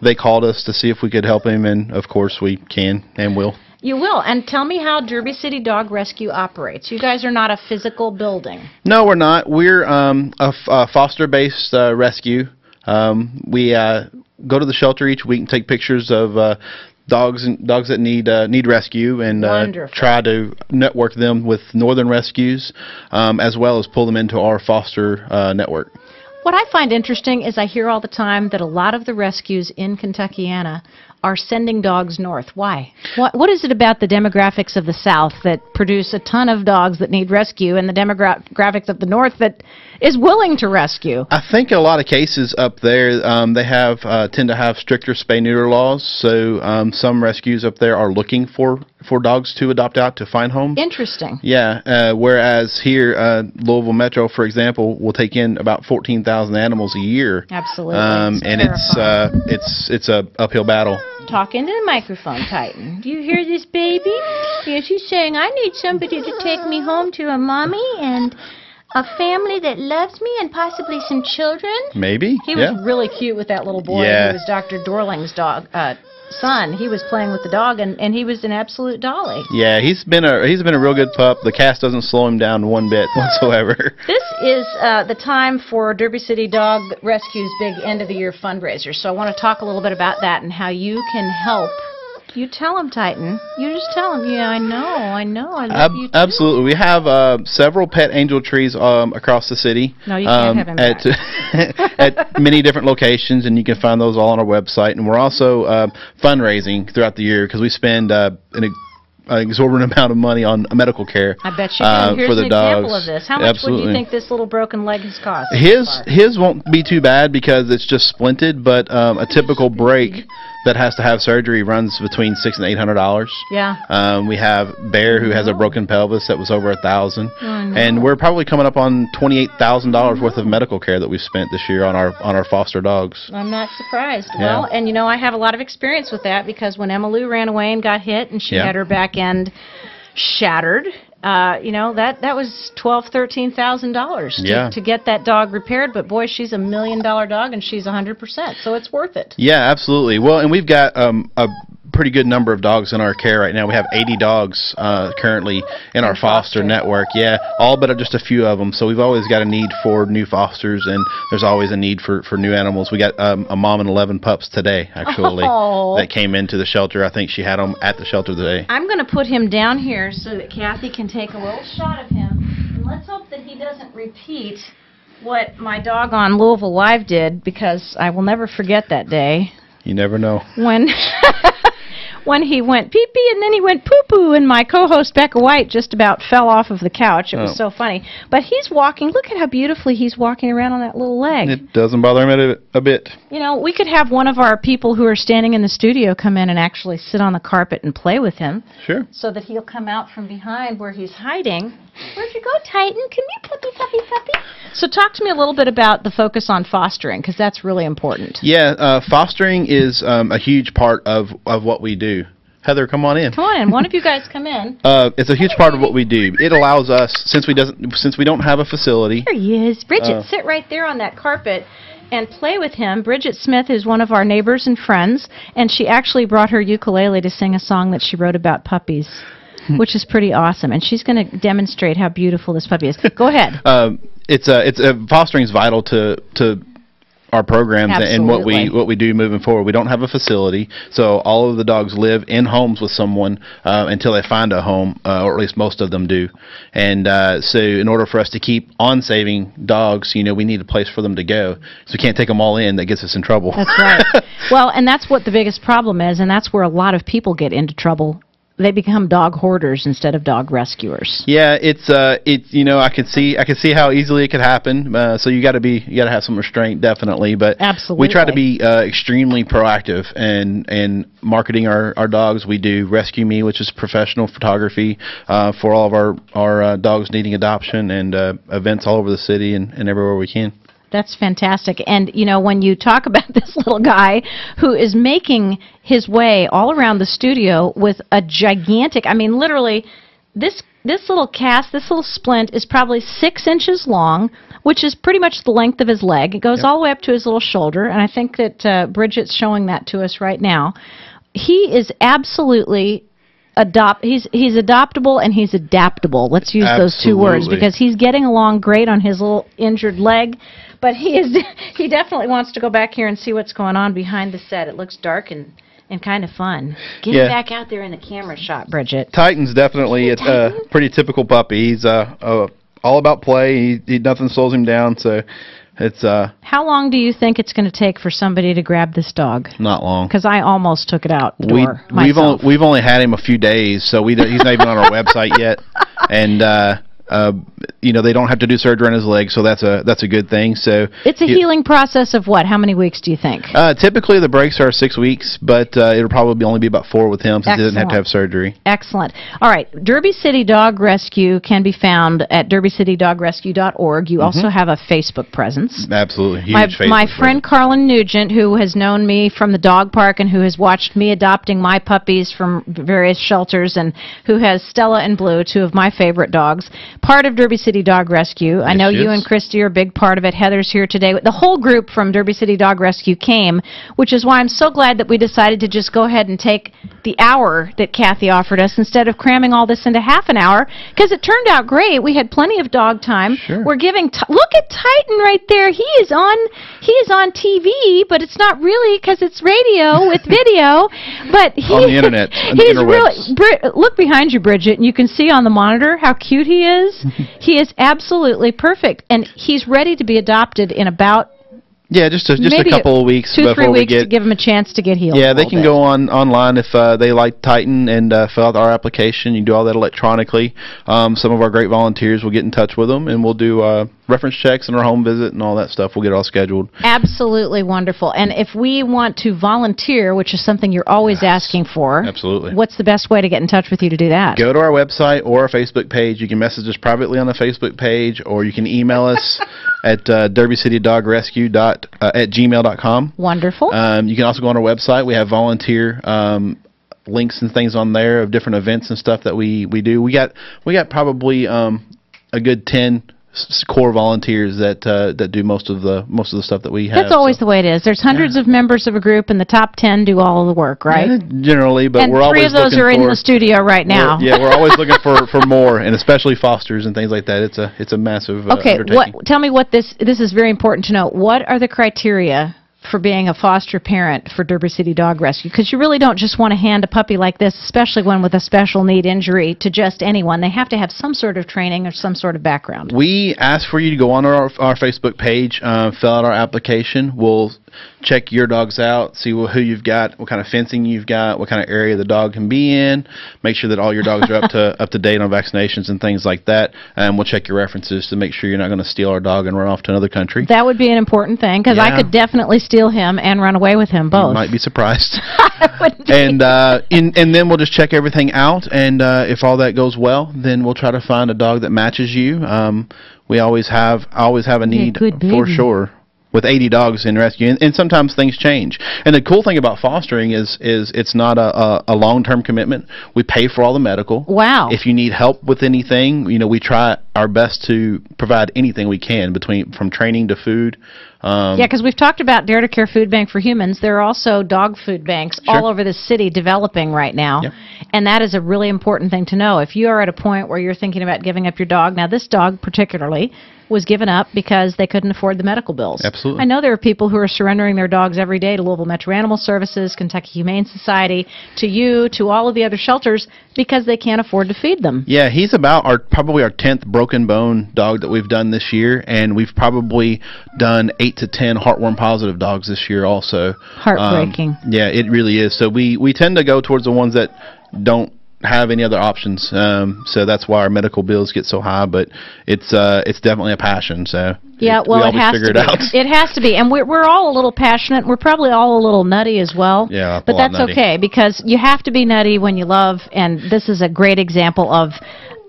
they called us to see if we could help him, and of course we can and will. You will. And tell me how Derby City Dog Rescue operates. You guys are not a physical building. No, we're not. We're a foster-based rescue. We go to the shelter each week and take pictures of dogs that need rescue, and try to network them with Northern Rescues, as well as pull them into our foster network. What I find interesting is I hear all the time that a lot of the rescues in Kentuckiana are sending dogs north. Why? What is it about the demographics of the South that produce a ton of dogs that need rescue and the demographics of the North that is willing to rescue? I think in a lot of cases up there, they tend to have stricter spay-neuter laws, so some rescues up there are looking for dogs to adopt out to find homes. Interesting. Yeah, whereas here, Louisville Metro, for example, will take in about 14,000 animals a year. Absolutely. And it's a uphill battle. Talk into the microphone, Titan. Do you hear this baby? Yes, he's saying, I need somebody to take me home to a mommy and a family that loves me and possibly some children. Maybe. He was really cute with that little boy Yeah. who was Dr. Dorling's son. He was playing with the dog, and he was an absolute dolly. Yeah, he's been a real good pup. The cast doesn't slow him down one bit whatsoever. This is the time for Derby City Dog Rescue's big end-of-the-year fundraiser. So I want to talk a little bit about that and how you can help You tell him, Titan. You just tell him. Yeah, I know. I love you too. Absolutely. We have several pet angel trees across the city. No, you can't have him back. At many different locations, and you can find those all on our website. And we're also fundraising throughout the year because we spend an exorbitant amount of money on medical care. I bet you do. Here's for the an dogs. example of this. How much would you think this little broken leg has cost? His won't be too bad because it's just splinted, but a typical break that has to have surgery runs between $600 and $800. Yeah. We have Bear, who has a broken pelvis that was over $1,000, and we're probably coming up on $28,000 worth of medical care that we've spent this year on our foster dogs. I'm not surprised. Yeah. Well, and I have a lot of experience with that because when Emma Lou ran away and got hit and she had her back end shattered, that was $12,000-$13,000 to get that dog repaired. But boy, she's $1 million dog and she's 100%, so it's worth it. Yeah, absolutely. Well, and we've got a pretty good number of dogs in our care right now. We have 80 dogs currently in our foster network. Yeah, all but just a few of them. So we've always got a need for new fosters, and there's always a need for new animals. We got a mom and 11 pups today, actually, that came into the shelter. I think she had them at the shelter today. I'm going to put him down here so that Kathy can take a little shot of him. And let's hope that he doesn't repeat what my dog on Louisville Live did, because I will never forget that day. You never know. When he went pee-pee and then he went poo-poo, and my co-host Becca White just about fell off of the couch. It was so funny. But he's walking. Look at how beautifully he's walking around on that little leg. It doesn't bother him a bit. We could have one of our people who are standing in the studio come in and actually sit on the carpet and play with him. Sure. So that he'll come out from behind where he's hiding. Where'd you go, Titan? Come here, puppy, puppy, puppy. So talk to me a little bit about the focus on fostering, because that's really important. Yeah, fostering is a huge part of what we do. Heather, come on in. Come on in. One of you guys come in. It's a huge part of what we do. It allows us, since we don't have a facility. There he is. Bridget, sit right there on that carpet and play with him. Bridget Smith is one of our neighbors and friends, and she actually brought her ukulele to sing a song that she wrote about puppies, which is pretty awesome. And she's going to demonstrate how beautiful this puppy is. Go ahead. Fostering is vital to our programs and what we do moving forward. We don't have a facility, so all of the dogs live in homes with someone until they find a home, or at least most of them do. And so in order for us to keep on saving dogs, we need a place for them to go. So we can't take them all in. That gets us in trouble. That's right. Well, and that's what the biggest problem is, and that's where a lot of people get into trouble. They become dog hoarders instead of dog rescuers. Yeah, it's I can see how easily it could happen. So you got to have some restraint, definitely. But absolutely, we try to be extremely proactive and marketing our dogs. We do Rescue Me, which is professional photography for all of our dogs needing adoption, and events all over the city and everywhere we can. That's fantastic. And, when you talk about this little guy who is making his way all around the studio with a gigantic, literally, this little cast, this little splint is probably 6 inches long, which is pretty much the length of his leg. It goes all the way up to his little shoulder, and I think that Bridget's showing that to us right now. He is absolutely he's adoptable and he's adaptable. Let's use those two words, because he's getting along great on his little injured leg, but he definitely wants to go back here and see what's going on behind the set. It looks dark and kind of fun. Get him back out there in the camera shot, Bridget. Titan's definitely a pretty typical puppy. He's all about play. Nothing slows him down, so it's How long do you think it's going to take for somebody to grab this dog? Not long. Because I almost took it out the door myself. We've only had him a few days, so he's not even on our website yet. And they don't have to do surgery on his leg, so that's a good thing. So it's a healing process of what? How many weeks do you think? Typically the breaks are 6 weeks, but it'll probably only be about 4 with him, since he doesn't have to have surgery. Excellent. All right, Derby City Dog Rescue can be found at derbycitydogrescue.org. You also have a Facebook presence. Absolutely, huge Facebook my friend Carlin Nugent, who has known me from the dog park and who has watched me adopting my puppies from various shelters, and who has Stella and Blue, 2 of my favorite dogs, part of Derby City City Dog Rescue. I know you and Christy are a big part of it. Heather's here today. The whole group from Derby City Dog Rescue came, which is why I'm so glad that we decided to just go ahead and take the hour that Kathy offered us instead of cramming all this into half an hour, because it turned out great. We had plenty of dog time. Sure. We're giving look at Titan right there. He is on TV, but it's not really because it's radio with video. But on the internet, on the he's interwebs. really look behind you, Bridget, and you can see on the monitor how cute he is. He is absolutely perfect, and he's ready to be adopted in about just a couple of weeks 2-3 weeks to give him a chance to get healed. Yeah, they can go online if they like Titan and fill out our application. You can do all that electronically. Some of our great volunteers will get in touch with them, and we'll do reference checks and our home visit and all that stuff. We'll get it all scheduled. Absolutely wonderful. And if we want to volunteer, which is something you're always asking for, absolutely, what's the best way to get in touch with you to do that? Go to our website or our Facebook page. You can message us privately on the Facebook page, or you can email us at derbycitydogrescue@gmail.com. Wonderful. You can also go on our website. We have volunteer links and things on there of different events and stuff that we do. We got probably a good 10 core volunteers that do most of the stuff that we have. That's always the way it is. There's hundreds of members of a group, and the top 10 do all of the work, right? Yeah, generally, but and we're always looking for... 3 of those are in the studio right now. We're always looking for more, and especially fosters and things like that. It's a massive undertaking. Tell me what this is very important to know. What are the criteria for being a foster parent for Derby City Dog Rescue? Because you really don't just want to hand a puppy like this, especially one with a special need injury, to just anyone. They have to have some sort of training or some sort of background. We ask for you to go on our Facebook page, fill out our application. We'll check your dogs out, see who you've got, what kind of fencing you've got, what kind of area the dog can be in, make sure that all your dogs are up to date on vaccinations and things like that, and we'll check your references to make sure you're not going to steal our dog and run off to another country. That would be an important thing, because I could definitely steal him and run away with him both. You might be surprised. And then we'll just check everything out, and if all that goes well, then we'll try to find a dog that matches you. We always have a need for sure. With 80 dogs in rescue, and sometimes things change. And the cool thing about fostering is it's not a long-term commitment. We pay for all the medical. Wow. If you need help with anything, we try our best to provide anything we can, from training to food. Because we've talked about Dare to Care Food Bank for Humans. There are also dog food banks all over the city developing right now. Yep. And that is a really important thing to know. If you are at a point where you're thinking about giving up your dog, now this dog particularly was given up because they couldn't afford the medical bills. Absolutely. I know there are people who are surrendering their dogs every day to Louisville Metro Animal Services, Kentucky Humane Society, to you, to all of the other shelters, because they can't afford to feed them. Yeah, he's about probably our 10th broken bone dog that we've done this year, and we've probably done 8 to 10 heartworm positive dogs this year also. Heartbreaking. Yeah, it really is. So we tend to go towards the ones that don't have any other options, so that's why our medical bills get so high, but it's definitely a passion, so yeah, well, it has to be. It has to be, and we're all a little passionate. We're probably all a little nutty as well. Yeah, but that's okay, because you have to be nutty when you love, and this is a great example of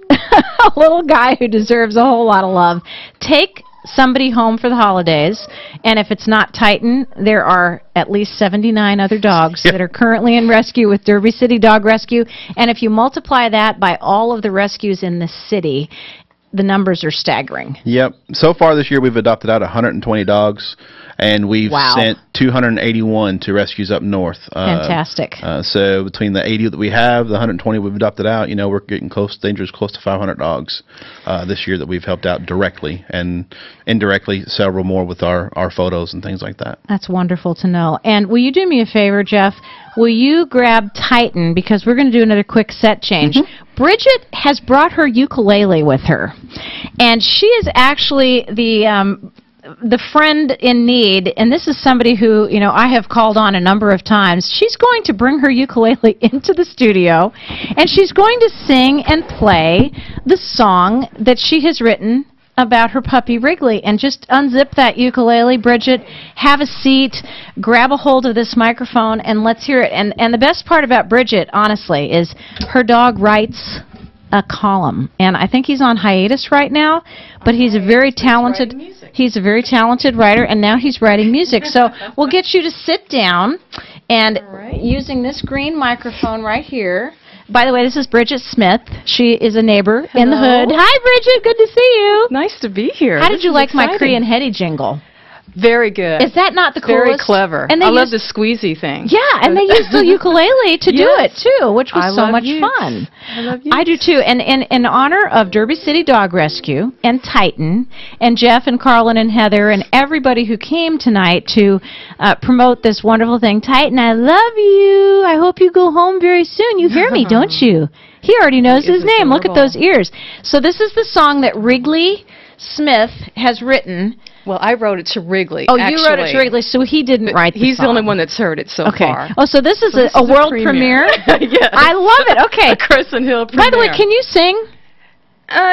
a little guy who deserves a whole lot of love. Take somebody home for the holidays, and if it's not Titan, there are at least 79 other dogs that are currently in rescue with Derby City Dog Rescue, and if you multiply that by all of the rescues in the city, the numbers are staggering. Yep. So far this year, we've adopted out 120 dogs, and we've sent 281 to rescues up north. Fantastic. So between the 80 that we have, the 120 we've adopted out, we're getting close to 500 dogs this year that we've helped out directly, and indirectly several more with our photos and things like that. That's wonderful to know. And will you do me a favor, Jeff? Will you grab Titan, because we're going to do another quick set change. Bridget has brought her ukulele with her, and she is actually the friend in need, and this is somebody who, I have called on a number of times. She's going to bring her ukulele into the studio, and she's going to sing and play the song that she has written about her puppy Wrigley. And just unzip that ukulele, Bridget, have a seat, grab a hold of this microphone, and let's hear it. And the best part about Bridget, honestly, is her dog writes a column, and I think he's on hiatus right now, but he's a very talented writer, and now he's writing music. So we'll get you to sit down, and using this green microphone right here, By the way, this is Bridget Smith. She is a neighbor in the Hello. hood. Hi, Bridget. Good to see you. Nice to be here. How did This you is like my exciting. Cree and Hetty jingle? Very good. Is that not the coolest? Very clever. And they I love used- the squeezy thing. Yeah, and they used the ukulele to do it, Yes. too, which was I so love much Utes. fun. I love you. I do, too. And in honor of Derby City Dog Rescue and Titan and Jeff and Carlin and Heather and everybody who came tonight to promote this wonderful thing, Titan, I love you. I hope you go home very soon. You hear me, don't you? He already knows He is his name. Look at adorable. those ears. So this is the song that Wrigley Smith has written. Well, I wrote it to Wrigley. Oh, you wrote it to Wrigley, so he didn't write the He's song. the only one that's heard it so Okay. far. Oh, so this is So this a is world premiere? Yes. I love it. Okay. A Crescent Hill premiere. By the way, can you sing?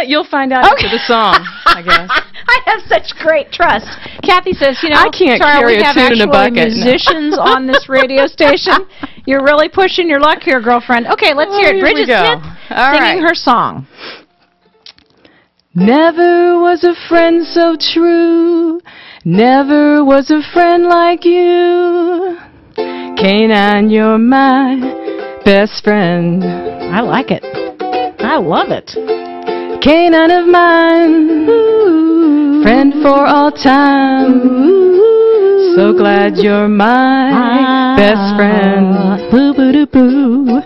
You'll find out after the song, I guess. I have such great trust. Kathy says, you know, I can't Tara, carry we a have tune in a actually bucket. No. musicians on this radio station. You're really pushing your luck here, girlfriend. Okay, let's hear it. Here we Bridget go. Smith All singing right. her song. Never was a friend so true. Never was a friend like you. Canine, you're my best friend. I like it. I love it. Canine of mine, friend for all time. So glad you're my best friend. Boo boo doo boo.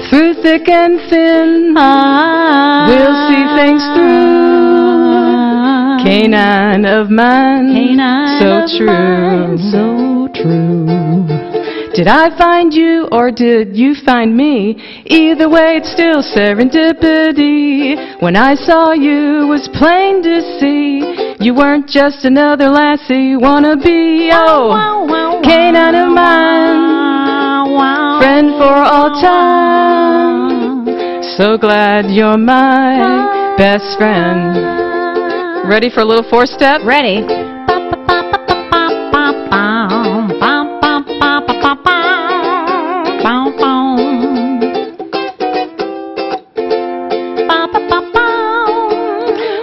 Through thick and thin, we'll see things through. Canine of mine, Canine so of true. mine, so true. Did I find you or did you find me? Either way, it's still serendipity. When I saw you, it was plain to see you weren't just another lassie wannabe. Oh, canine of mine, friend for all time. So glad you're my best friend. Ready for a little four-step? Ready.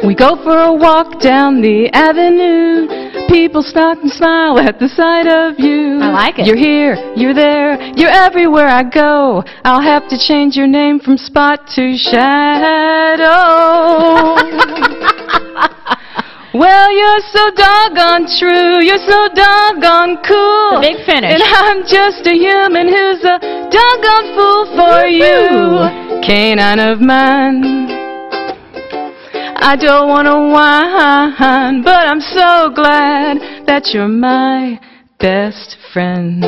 We go for a walk down the avenue. People stop and smile at the sight of you. I like it. You're here, you're there, you're everywhere I go. I'll have to change your name from Spot to Shadow. Well, you're so doggone true, you're so doggone cool. The big finish. And I'm just a human who's a doggone fool for you. Canine of mine, I don't want to whine, but I'm so glad that you're my best friend.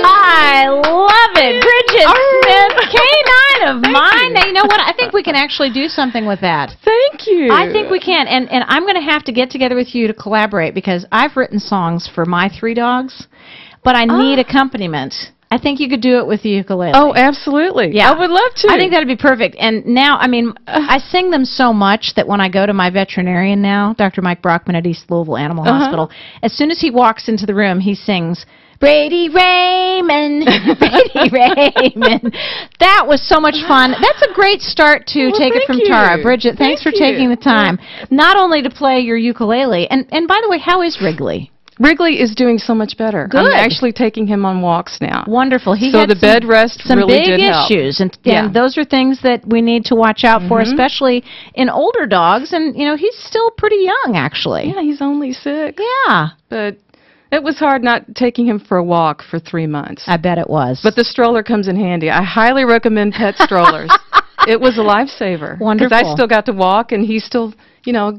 I love it. Bridget Smith, Canine of mine. Now, you know what? I think we can actually do something with that. Thank you. I think we can. And I'm going to have to get together with you to collaborate because I've written songs for my 3 dogs, but I need accompaniment. I think you could do it with the ukulele. Oh, absolutely. Yeah. I would love to. I think that'd be perfect. And now, I mean, I sing them so much that when I go to my veterinarian now, Dr. Mike Brockman at East Louisville Animal Hospital, as soon as he walks into the room, he sings, Brady Raymond, Brady Raymond. That was so much fun. That's a great start to Take It From Tara. Bridget, thanks for taking the time, not only to play your ukulele, and by the way, how is Wrigley? Wrigley is doing so much better. Good. I'm actually taking him on walks now. Wonderful. He So had the bed rest some really big did help. issues, and Yeah. those are things that we need to watch out for, especially in older dogs. And you know, he's still pretty young, actually. Yeah, he's only 6. Yeah, But it was hard not taking him for a walk for 3 months. I bet it was. But the stroller comes in handy. I highly recommend pet strollers. It was a lifesaver. Wonderful. Because I still got to walk, and he still,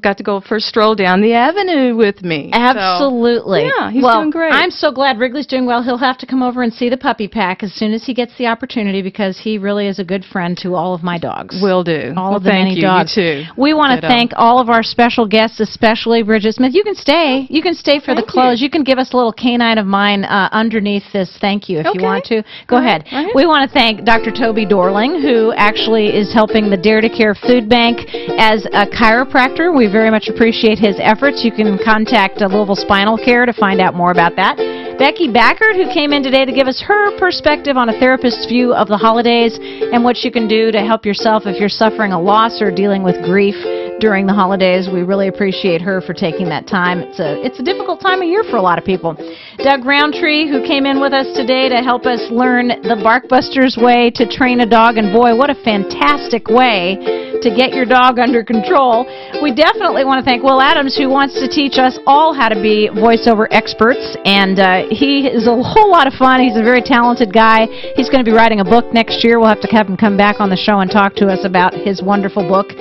got to go for a stroll down the avenue with me. So, Absolutely. yeah, he's well, doing great. I'm so glad Wrigley's doing well. He'll have to come over and see the puppy pack as soon as he gets the opportunity because he really is a good friend to all of my dogs. Will do. All Well, of the thank many you. dogs. You too. We want to Ditto. thank all of our special guests, especially Bridget Smith. You can stay. You can stay for the Thank close. you. You can give us a little canine of mine underneath this thank you if you Okay. want to. Go ahead. Right. We want to thank Dr. Toby Dorling, who actually is helping the Dare to Care Food Bank as a chiropractor. We very much appreciate his efforts. You can contact Louisville Spinal Care to find out more about that. Becky Backert, who came in today to give us her perspective on a therapist's view of the holidays and what you can do to help yourself if you're suffering a loss or dealing with grief during the holidays. We really appreciate her for taking that time. It's a difficult time of year for a lot of people. Doug Roundtree, who came in with us today to help us learn the Barkbusters way to train a dog. And boy, what a fantastic way to get your dog under control. We definitely want to thank Will Adams, who wants to teach us all how to be voiceover experts. And he is a whole lot of fun. He's a very talented guy. He's going to be writing a book next year. We'll have to have him come back on the show and talk to us about his wonderful book.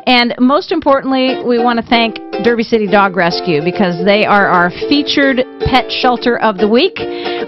And most importantly, we want to thank Derby City Dog Rescue, because they are our featured pet shelter of the week.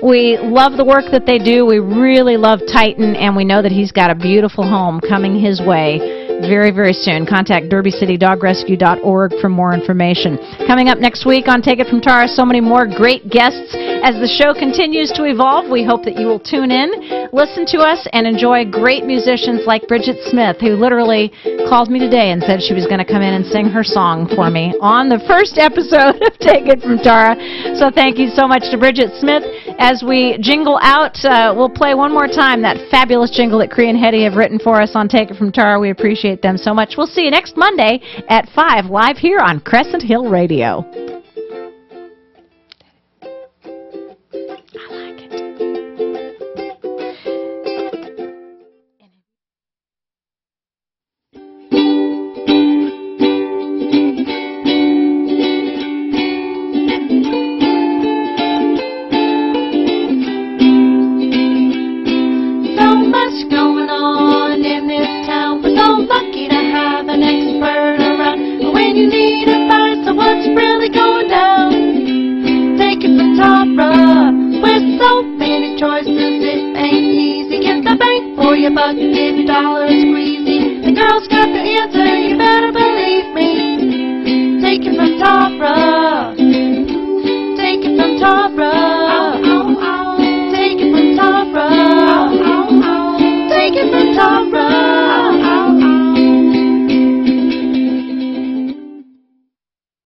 We love the work that they do. We really love Titan, and we know that he's got a beautiful home coming his way very, very soon. Contact DerbyCityDogRescue.org for more information. Coming up next week on Take It From Tara, so many more great guests. As the show continues to evolve, we hope that you will tune in, listen to us, and enjoy great musicians like Bridget Smith, who literally called me today and said she was going to come in and sing her song for me on the first episode of Take It From Tara. So thank you so much to Bridget Smith. As we jingle out, we'll play one more time that fabulous jingle that Cree and Hetty have written for us on Take It From Tara. We appreciate them so much. We'll see you next Monday at 5 live here on Crescent Hill Radio.